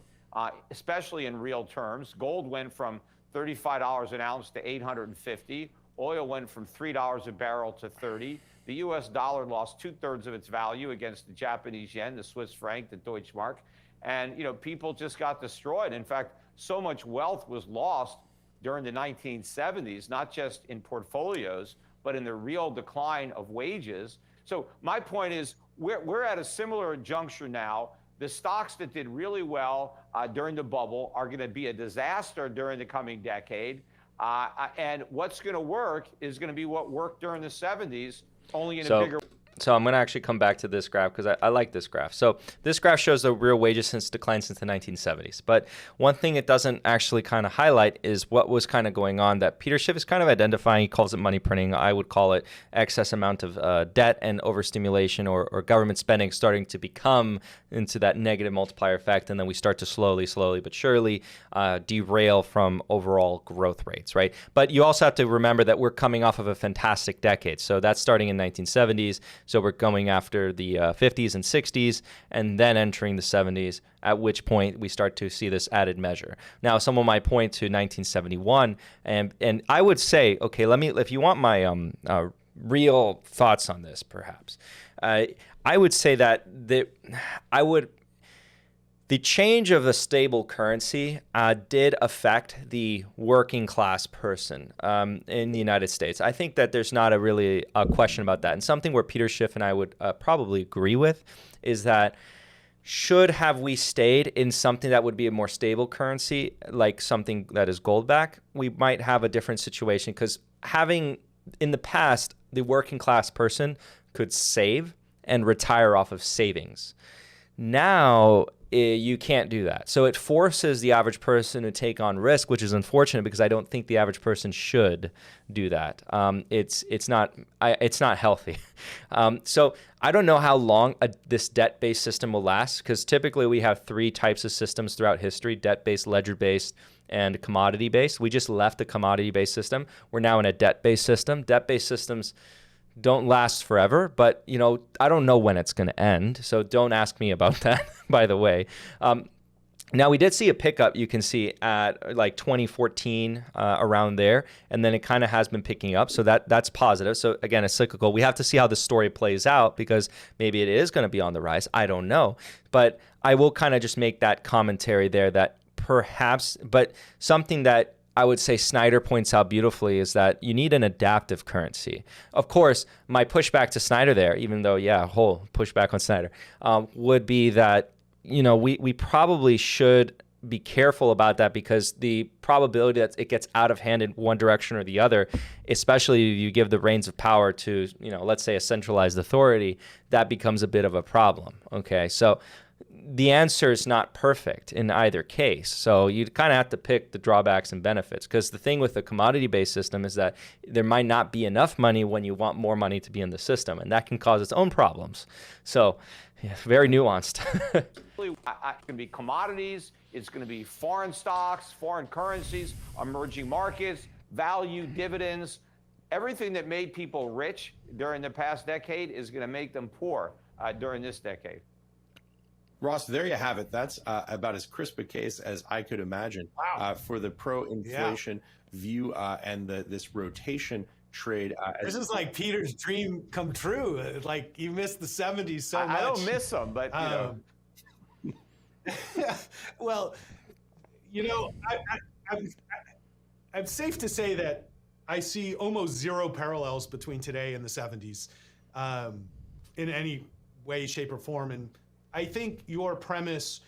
especially in real terms. Gold went from $35 an ounce to $850. Oil went from $3 a barrel to $30. The U.S. dollar lost 2/3 of its value against the Japanese yen, the Swiss franc, the Deutsche Mark. And, people just got destroyed. In fact, so much wealth was lost during the 1970s, not just in portfolios, but in the real decline of wages. So my point is, we're at a similar juncture now. The stocks that did really well during the bubble are going to be a disaster during the coming decade. And what's going to work is going to be what worked during the 70s, only in a bigger way. So I'm going to actually come back to this graph because I like this graph. So this graph shows the real wages declined since the 1970s. But one thing it doesn't actually kind of highlight is what was kind of going on that Peter Schiff is kind of identifying. He calls it money printing. I would call it excess amount of debt and overstimulation or government spending starting to become into that negative multiplier effect. And then we start to slowly but surely derail from overall growth rates, right? But you also have to remember that we're coming off of a fantastic decade. So that's starting in 1970s. So we're going after the 50s and 60s and then entering the 70s, at which point we start to see this added measure. Now, someone might point to 1971, and I would say, okay, if you want my real thoughts on this, perhaps, I would say that the change of a stable currency did affect the working class person in the United States. I think that there's not really a question about that. And something where Peter Schiff and I would probably agree with is that have we stayed in something that would be a more stable currency, like something that is gold back, we might have a different situation, because having in the past, the working class person could save and retire off of savings. Now, you can't do that. So it forces the average person to take on risk, which is unfortunate because I don't think the average person should do that. It's not healthy. So I don't know how long this debt-based system will last, because typically we have three types of systems throughout history: debt-based, ledger-based, and commodity-based. We just left the commodity-based system. We're now in a debt-based system. Debt-based systems don't last forever, but I don't know when it's going to end, so don't ask me about that, by the way. Now, we did see a pickup, you can see, at like 2014, around there, and then it kind of has been picking up, so that's positive. So again, it's cyclical. We have to see how the story plays out, because maybe it is going to be on the rise. I don't know, but I will kind of just make that commentary there that perhaps, but something that I would say Snyder points out beautifully is that you need an adaptive currency. Of course, my pushback to Snyder there, even though, whole pushback on Snyder, would be that, we probably should be careful about that, because the probability that it gets out of hand in one direction or the other, especially if you give the reins of power to, let's say a centralized authority, that becomes a bit of a problem. Okay, so the answer is not perfect in either case. So you kind of have to pick the drawbacks and benefits, because the thing with the commodity-based system is that there might not be enough money when you want more money to be in the system, and that can cause its own problems. So very nuanced. It can be commodities, it's going to be foreign stocks, foreign currencies, emerging markets, value, dividends. Everything that made people rich during the past decade is going to make them poor during this decade. Ross, there you have it. That's about as crisp a case as I could imagine. Wow. For the pro-inflation view and this rotation trade. This is like Peter's dream come true. Like you missed the 70s so much. I don't miss them, but well, I'm safe to say that I see almost zero parallels between today and the 70s in any way, shape, or form. And I think your premise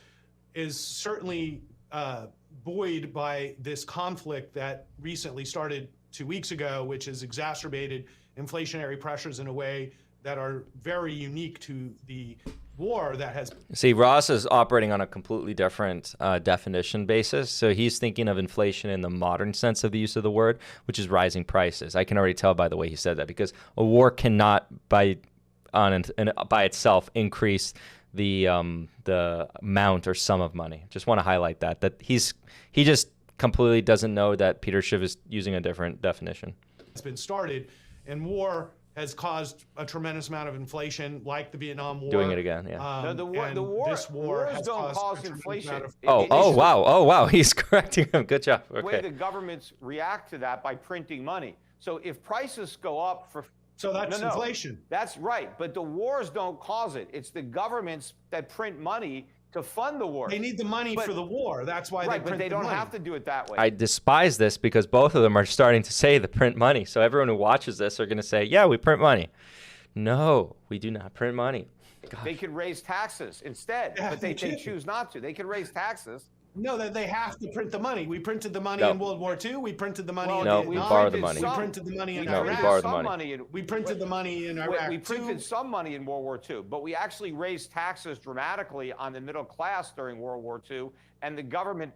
is certainly buoyed by this conflict that recently started 2 weeks ago, which has exacerbated inflationary pressures in a way that are very unique to the war that has. See, Ross is operating on a completely different definition basis. So he's thinking of inflation in the modern sense of the use of the word, which is rising prices. I can already tell by the way he said that, because a war cannot by itself increase the amount or sum of money. Just want to highlight that he just completely doesn't know that Peter Schiff is using a different definition. It's been started, and war has caused a tremendous amount of inflation, like the Vietnam War. Doing it again, yeah. This war wars has don't caused cause inflation. Oh, wow. He's correcting him. Good job. Okay. The way the governments react to that by printing money. So if prices go up for... So that's inflation. That's right. But the wars don't cause it. It's the governments that print money to fund the war. They need the money for the war. That's why they print the money. But they don't have to do it that way. I despise this because both of them are starting to say the print money. So everyone who watches this are going to say, yeah, we print money. No, we do not print money. Gosh. They could raise taxes instead, but they choose not to. They can raise taxes. No, that they have to print the money. We printed the money in World War II. We printed the money in Vietnam. We borrowed the money. We printed the money in No, Iraq. we borrowed the money. We printed the money in Iraq. We printed some money in World War II, but we actually raised taxes dramatically on the middle class during World War II, and the government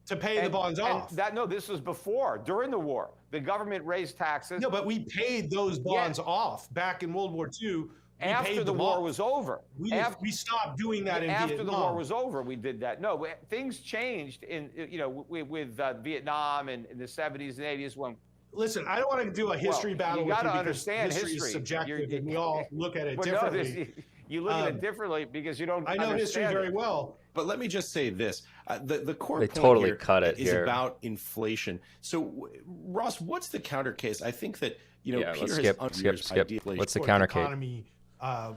to pay the bonds off. This was before, during the war. The government raised taxes. No, but we paid those bonds off back in World War II. After the war was over. We stopped doing that in Vietnam. After the war was over, we did that. No, things changed with Vietnam and in the 70s and 80s when. Listen, I don't want to do a history battle with you because understand history is subjective and we all look at it differently. You look at it differently because you don't. I know history very well. But let me just say this: the core point totally here cut it is here. about inflation. So, Ross, what's the counter case? I think that Peter has skip. What's the counter case? Economy,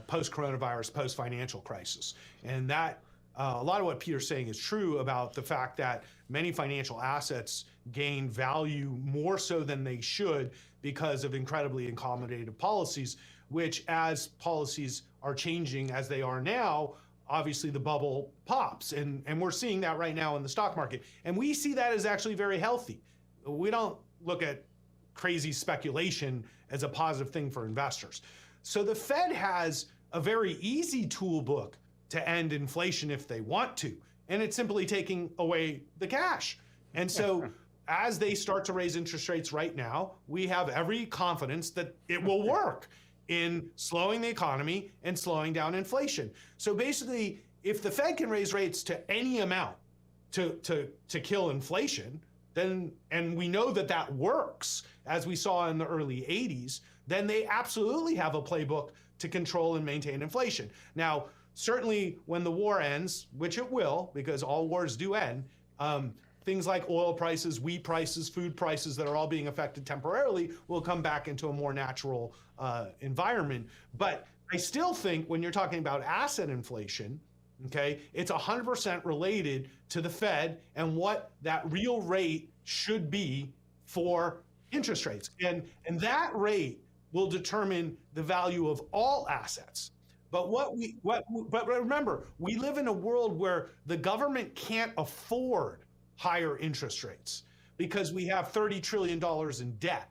post-coronavirus, post-financial crisis, and that a lot of what Peter's saying is true about the fact that many financial assets gain value more so than they should because of incredibly accommodative policies, which as policies are changing as they are now, obviously the bubble pops. And we're seeing that right now in the stock market. And we see that as actually very healthy. We don't look at crazy speculation as a positive thing for investors. So the Fed has a very easy toolbook to end inflation if they want to, and it's simply taking away the cash. And so as they start to raise interest rates right now, we have every confidence that it will work in slowing the economy and slowing down inflation. So basically, if the Fed can raise rates to any amount to kill inflation, then, and we know that that works, as we saw in the early 80s, then they absolutely have a playbook to control and maintain inflation. Now, certainly when the war ends, which it will, because all wars do end, things like oil prices, wheat prices, food prices that are all being affected temporarily will come back into a more natural environment. But I still think when you're talking about asset inflation, okay, it's 100% related to the Fed and what that real rate should be for interest rates. And that rate will determine the value of all assets. But but remember, we live in a world where the government can't afford higher interest rates because we have $30 trillion in debt.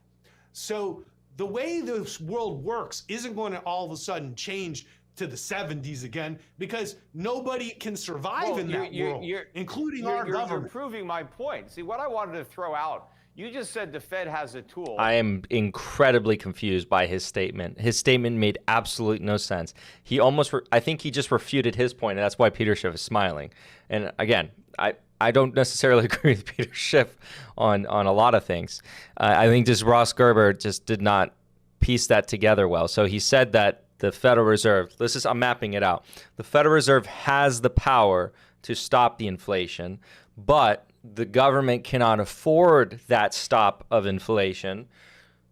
So the way this world works isn't going to all of a sudden change to the 70s again, because nobody can survive in that world, including our government. You're proving my point. See, what I wanted to throw out, you just said the Fed has a tool. I am incredibly confused by his statement. His statement made absolutely no sense. He almost, I think he just refuted his point, and that's why Peter Schiff is smiling. And again, I don't necessarily agree with Peter Schiff on a lot of things. I think just Ross Gerber just did not piece that together well. So he said that the Federal Reserve, I'm mapping it out. The Federal Reserve has the power to stop the inflation, but the government cannot afford that stop of inflation.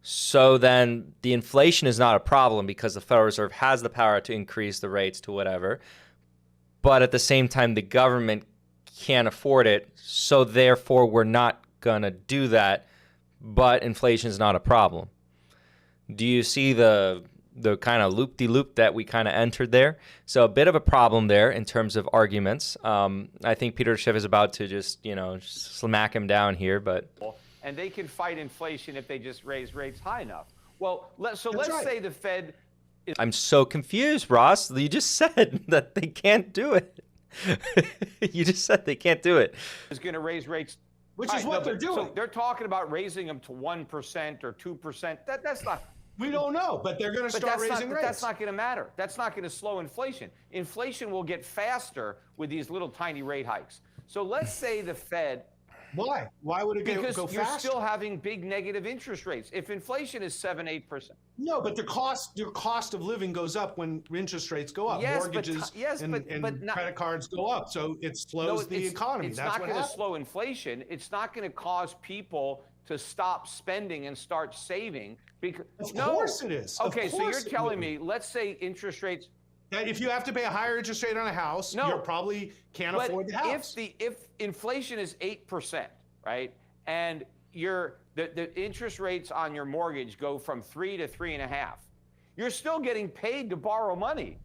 So then the inflation is not a problem because the Federal Reserve has the power to increase the rates to whatever. But at the same time, the government can't afford it. So therefore, we're not going to do that. But inflation is not a problem. Do you see the kind of loop-de-loop that we kind of entered there? So a bit of a problem there in terms of arguments. I think Peter Schiff is about to just smack him down here, but... And they can fight inflation if they just raise rates high enough. Well, let's right. say the Fed... I'm so confused, Ross. You just said that they can't do it. You just said they can't do it. ...is going to raise rates... Which is what they're doing. So they're talking about raising them to 1% or 2%. That's not... We don't know, but they're going to start raising rates. That's not going to matter. That's not going to slow inflation. Inflation will get faster with these little tiny rate hikes. So let's say the Fed... Why? Why would it go faster? Because you're still having big negative interest rates. If inflation is 7-8%. No, but your cost of living goes up when interest rates go up. Yes, mortgages and not, credit cards go up, so it slows the economy. It's That's not going to slow inflation. It's not going to cause people to stop spending and start saving. Because of course it is. Okay, so you're telling me, let's say interest rates. That if you have to pay a higher interest rate on a house, you probably can't afford the house. If inflation is 8%, right, and the interest rates on your mortgage go from 3 to 3.5, you're still getting paid to borrow money.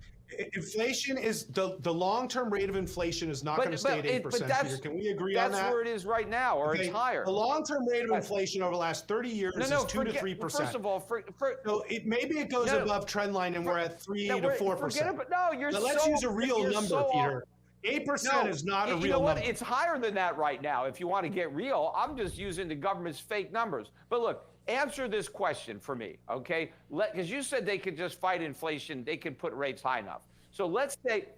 Inflation is the long-term rate of inflation is not going to stay at 8%. Peter. Can we agree on that? That's where it is right now, or it's higher. The long-term rate of inflation over the last 30 years is 2 to 3%. First of all, so maybe it goes above trend line and we're at 3 to 4%. Forget it, but no, let's use a real number, Peter. 8% is not a real number. You know what? It's higher than that right now. If you want to get real, I'm just using the government's fake numbers. But look, answer this question for me, okay? Because you said they could just fight inflation, they could put rates high enough. So let's say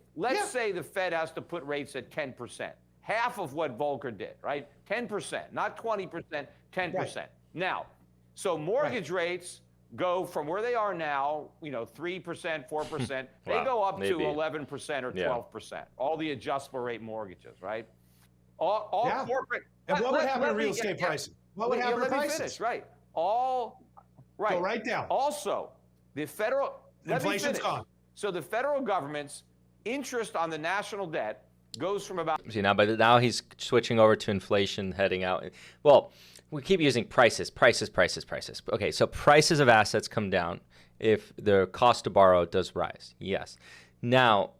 the Fed has to put rates at 10%, half of what Volcker did, right? 10%, not 20%, 10%. Right. Now, so mortgage rates go from where they are now, 3%, 4%, they go up to 11% or 12%, all the adjustable rate mortgages, right? All corporate. And what would happen to real estate prices? What would happen to prices? Let me finish, right. All right. Go right down. Also, the federal inflation's gone. So the federal government's interest on the national debt goes from about. See but now he's switching over to inflation heading out. Well, we keep using prices. Okay, so prices of assets come down if the cost to borrow does rise. Yes. Now.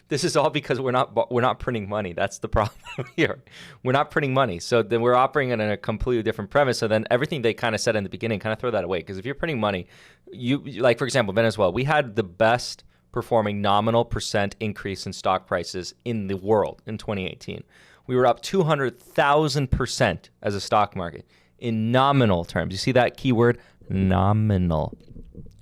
This is all because we're not printing money. That's the problem here. We're not printing money. So then we're operating on a completely different premise. So then everything they kind of said in the beginning, kind of throw that away. Because if you're printing money, like, for example, Venezuela, we had the best performing nominal percent increase in stock prices in the world in 2018. We were up 200,000% as a stock market in nominal terms. You see that keyword? Nominal.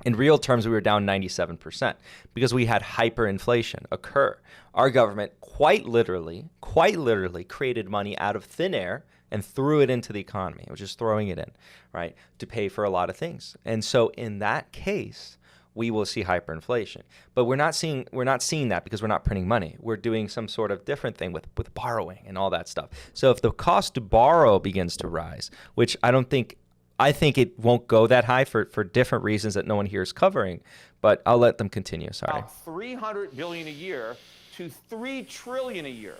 In real terms, we were down 97% because we had hyperinflation occur. Our government quite literally created money out of thin air and threw it into the economy. It was just throwing it in, right, to pay for a lot of things. And so in that case, we will see hyperinflation. But we're not seeing that because we're not printing money. We're doing some sort of different thing with borrowing and all that stuff. So if the cost to borrow begins to rise, which I think it won't go that high for different reasons that no one here is covering, but I'll let them continue. Sorry. About $300 billion a year to $3 trillion a year.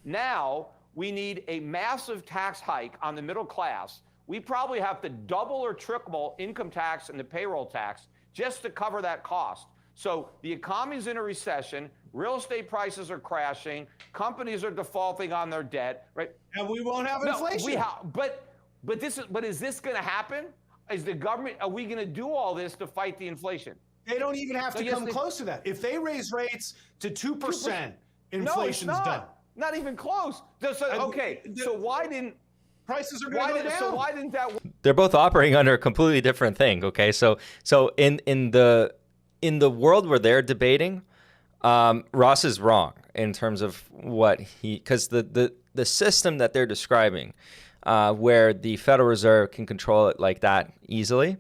Now we need a massive tax hike on the middle class. We probably have to double or triple income tax and the payroll tax just to cover that cost. So the economy's in a recession, real estate prices are crashing, companies are defaulting on their debt, right? And we won't have inflation. But is this going to happen? Is the government, are we going to do all this to fight the inflation? They don't even have to come close to that. If they raise rates to 2%, inflation's done. Not even close. So why didn't prices are going to go down? So why didn't that? They're both operating under a completely different thing. Okay, so in the world where they're debating, Ross is wrong in terms of because the system that they're describing. Where the Federal Reserve can control it like that easily,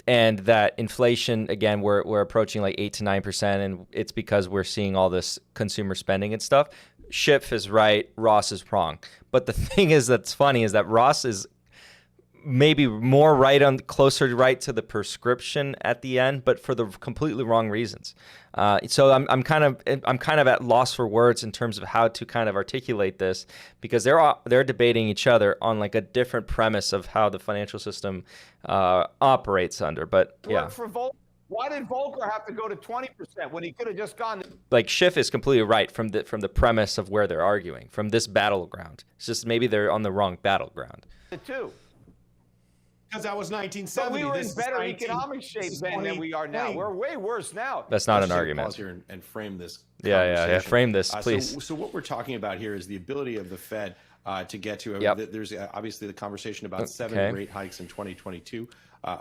and that inflation, again, we're approaching like 8 to 9%, and it's because we're seeing all this consumer spending and stuff. Schiff is right, Ross is wrong. But the thing is that's funny is that Ross is maybe more right on closer right to the prescription at the end, but for the completely wrong reasons. So I'm kind of at loss for words in terms of how to kind of articulate this, because they're debating each other on like a different premise of how the financial system operates under. But yeah. Why did Volcker have to go to 20% when he could have just gone? Like Schiff is completely right from the premise of where they're arguing, from this battleground. It's just maybe they're on the wrong battleground. The two. Because that was 1970. But we were in better economic shape then than we are now. We're way worse now. That's not an Let's argument. Pause here and frame this. Yeah. Frame this, please. So what we're talking about here is the ability of the Fed to get to. Yep. There's obviously the conversation about 7 rate hikes in 2022.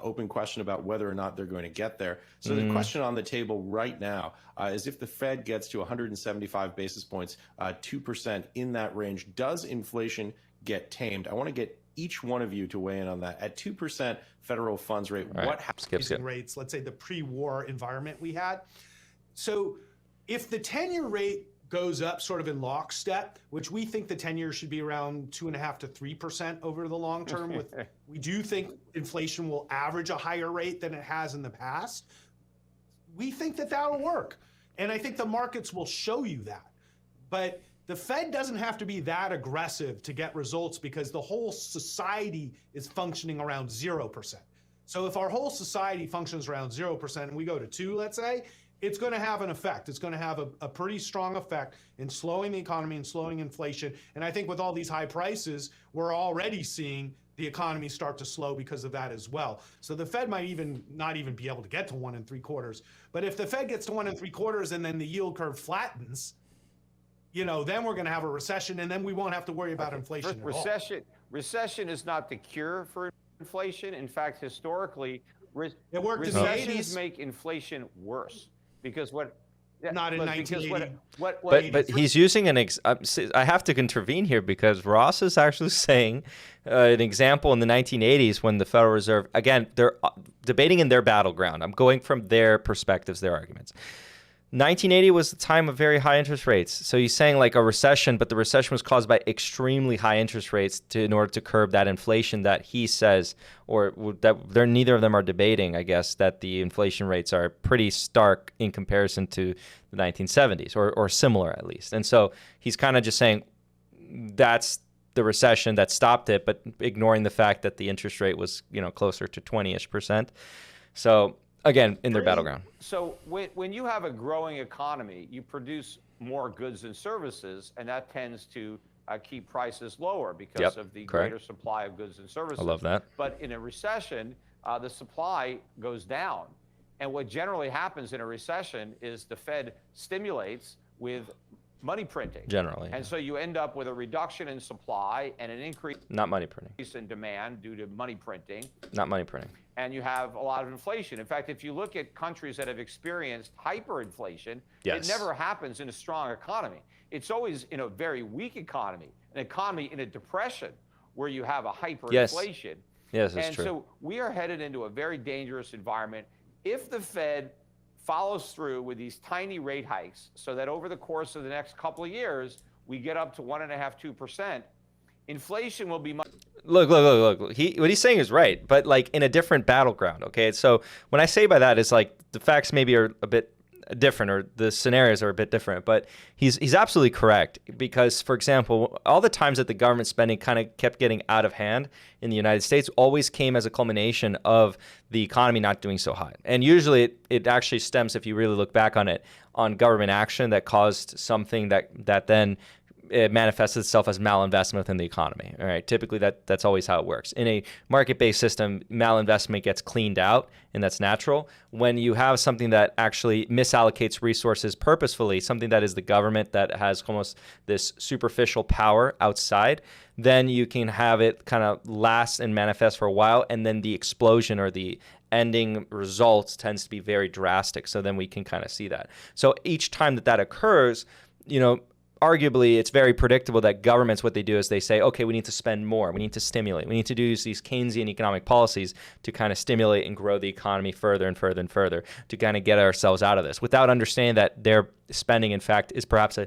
Open question about whether or not they're going to get there. So the question on the table right now is if the Fed gets to 175 basis points, 2% in that range, does inflation get tamed? I want to get each one of you to weigh in on that. At 2% federal funds rate, what happens? Rates, let's say the pre-war environment we had. So if the 10-year rate goes up sort of in lockstep, which we think the 10-year should be around 2.5% to 3% over the long term. We do think inflation will average a higher rate than it has in the past. We think that that'll work. And I think the markets will show you that. But the Fed doesn't have to be that aggressive to get results, because the whole society is functioning around 0%. So if our whole society functions around 0% and we go to 2, let's say, it's going to have an effect. It's going to have a pretty strong effect in slowing the economy and slowing inflation. And I think with all these high prices, we're already seeing the economy start to slow because of that as well. So the Fed might not even be able to get to 1 3/4. But if the Fed gets to 1 3/4 and then the yield curve flattens, then we're going to have a recession, and then we won't have to worry about inflation at all. Recession is not the cure for inflation. In fact, historically, it worked recessions make inflation worse, because not in 1980. But he's using I have to intervene here, because Ross is actually saying an example in the 1980s when the Federal Reserve, again, they're debating in their battleground. I'm going from their perspectives, their arguments. 1980 was the time of very high interest rates. So he's saying like a recession, but the recession was caused by extremely high interest rates in order to curb that inflation that he says, or that neither of them are debating, I guess, that the inflation rates are pretty stark in comparison to the 1970s, or similar at least. And so he's kind of just saying that's the recession that stopped it, but ignoring the fact that the interest rate was, closer to 20-ish%. So again, in their battleground. So when you have a growing economy, you produce more goods and services, and that tends to keep prices lower because of the greater supply of goods and services. I love that. But in a recession, the supply goes down. And what generally happens in a recession is the Fed stimulates with money printing. Generally. And so you end up with a reduction in supply and an increase Not money printing. in demand due to money printing. Not money printing. And you have a lot of inflation. In fact, if you look at countries that have experienced hyperinflation, it never happens in a strong economy. It's always in a very weak economy, an economy in a depression where you have a hyperinflation. Yes, that's and true. So we are headed into a very dangerous environment if the Fed follows through with these tiny rate hikes, so that over the course of the next couple of years, we get up to 1.5%, 2%. Inflation will be much. Look. What he's saying is right, but like in a different battleground. Okay, so when I say by that is like the facts maybe are a bit different, or the scenarios are a bit different, but he's absolutely correct, because, for example, all the times that the government spending kind of kept getting out of hand in the United States always came as a culmination of the economy not doing so hot. And usually it actually stems, if you really look back on it, on government action that caused something that then it manifests itself as malinvestment within the economy. All right, typically that's always how it works. In a market-based system, malinvestment gets cleaned out, and that's natural. When you have something that actually misallocates resources purposefully, something that is the government that has almost this superficial power outside, then you can have it kind of last and manifest for a while, and then the explosion or the ending results tends to be very drastic. So then we can kind of see that. So each time that occurs, arguably, it's very predictable that governments, what they do is they say, okay, we need to spend more. We need to stimulate. We need to do these Keynesian economic policies to kind of stimulate and grow the economy further and further and further to kind of get ourselves out of this without understanding that their spending, in fact, is perhaps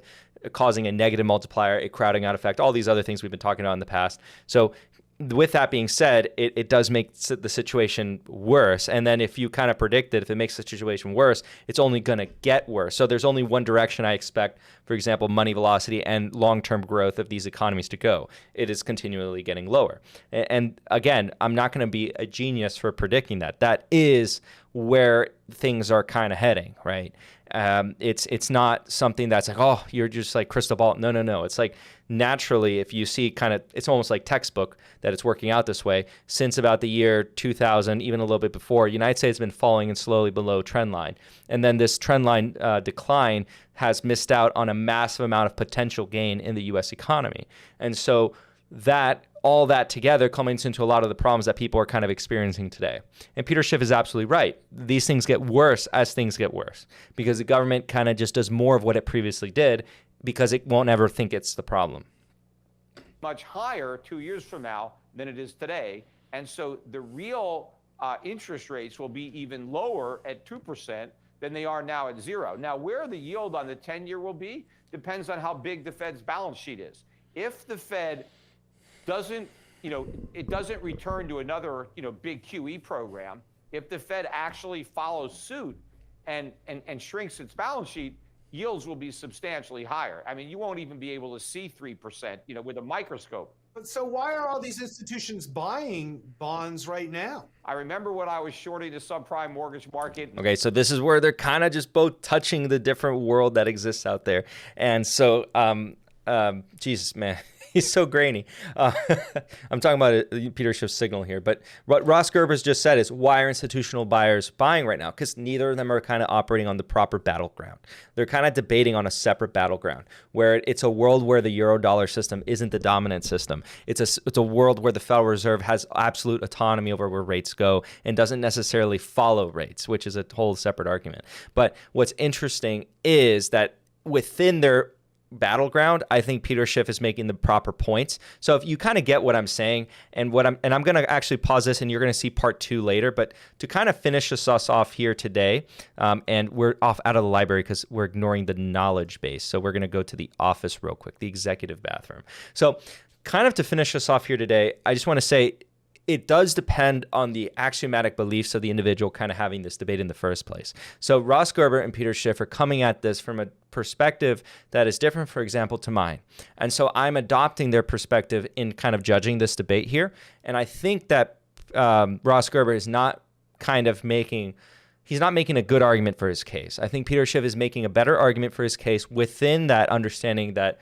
causing a negative multiplier, a crowding out effect, all these other things we've been talking about in the past. So with that being said, it does make the situation worse. And then if you kind of predict it, if it makes the situation worse, it's only going to get worse. So there's only one direction I expect, for example, money velocity and long-term growth of these economies to go. It is continually getting lower. And again, I'm not going to be a genius for predicting that. That is where things are kind of heading, right? It's not something that's like, oh, you're just like crystal ball. No. It's like naturally, if you see kind of, it's almost like textbook that it's working out this way. Since about the year 2000, even a little bit before, United States has been falling and slowly below trend line. And then this trend line decline has missed out on a massive amount of potential gain in the U.S. economy. And so all that together culminates into a lot of the problems that people are kind of experiencing today. And Peter Schiff is absolutely right. These things get worse as things get worse because the government kind of just does more of what it previously did because it won't ever think it's the problem. Much higher 2 years from now than it is today. And so the real interest rates will be even lower at 2% than they are now at 0. Now, where the yield on the 10-year will be depends on how big the Fed's balance sheet is. If the Fed doesn't return to another, big QE program, if the Fed actually follows suit and shrinks its balance sheet, yields will be substantially higher. I mean, you won't even be able to see 3%, with a microscope. But so why are all these institutions buying bonds right now? I remember when I was shorting the subprime mortgage market. Okay, so this is where they're kind of just both touching the different world that exists out there. And so, Jesus, man. He's so grainy. I'm talking about Peter Schiff's signal here. But what Ross Gerber's just said is, why are institutional buyers buying right now? Because neither of them are kind of operating on the proper battleground. They're kind of debating on a separate battleground where it's a world where the euro-dollar system isn't the dominant system. It's a world where the Federal Reserve has absolute autonomy over where rates go and doesn't necessarily follow rates, which is a whole separate argument. But what's interesting is that within their battleground, I think Peter Schiff is making the proper points. So if you kind of get what I'm saying and I'm going to actually pause this and you're going to see part 2 later, but to kind of finish us off here today, and we're off out of the library because we're ignoring the knowledge base. So we're going to go to the office real quick, the executive bathroom. So kind of to finish us off here today, I just want to say it does depend on the axiomatic beliefs of the individual kind of having this debate in the first place. So Ross Gerber and Peter Schiff are coming at this from a perspective that is different, for example, to mine. And so I'm adopting their perspective in kind of judging this debate here. And I think that Ross Gerber is not he's not making a good argument for his case. I think Peter Schiff is making a better argument for his case within that understanding that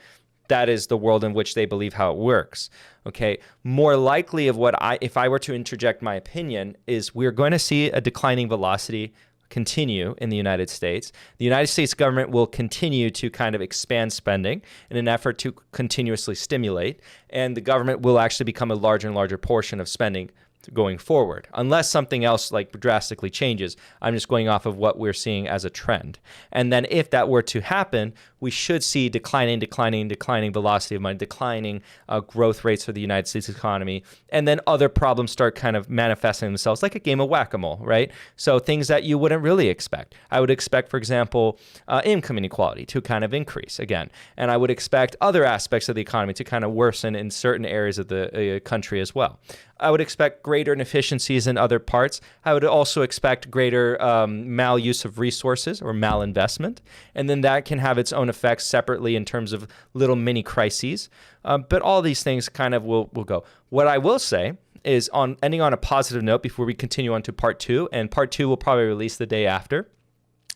is the world in which they believe how it works. Okay, more likely of if I were to interject my opinion, is we're going to see a declining velocity continue in the United States. The United States government will continue to kind of expand spending in an effort to continuously stimulate, and the government will actually become a larger and larger portion of spending going forward, unless something else like drastically changes. I'm just going off of what we're seeing as a trend. And then if that were to happen, we should see declining velocity of money, declining growth rates for the United States economy, and then other problems start kind of manifesting themselves like a game of whack-a-mole, right? So things that you wouldn't really expect. I would expect, for example, income inequality to kind of increase again, and I would expect other aspects of the economy to kind of worsen in certain areas of the country as well. I would expect greater inefficiencies in other parts. I would also expect greater maluse of resources or malinvestment. And then that can have its own effects separately in terms of little mini crises. But all these things kind of will go. What I will say is ending on a positive note before we continue on to part 2. And part 2 will probably release the day after.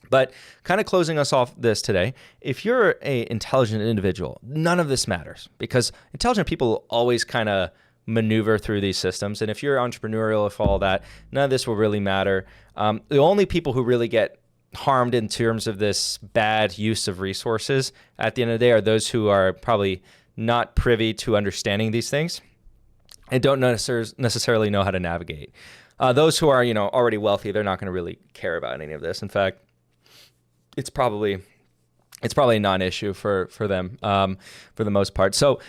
But kind of closing us off this today, if you're an intelligent individual, none of this matters because intelligent people always kind of maneuver through these systems. And if you're entrepreneurial, if all that, none of this will really matter. The only people who really get harmed in terms of this bad use of resources at the end of the day are those who are probably not privy to understanding these things and don't necessarily know how to navigate. Those who are, already wealthy, they're not going to really care about any of this. In fact, it's probably it's probably a non-issue for them for the most part. So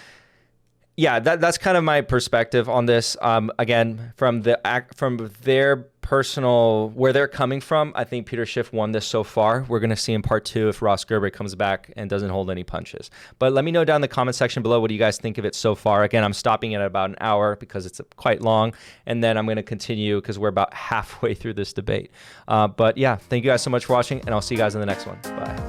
yeah, that's kind of my perspective on this. Again, from their personal, where they're coming from, I think Peter Schiff won this so far. We're going to see in part 2 if Ross Gerber comes back and doesn't hold any punches. But let me know down in the comment section below, what do you guys think of it so far? Again, I'm stopping it at about an hour because it's quite long. And then I'm going to continue because we're about halfway through this debate. But yeah, thank you guys so much for watching, and I'll see you guys in the next one. Bye.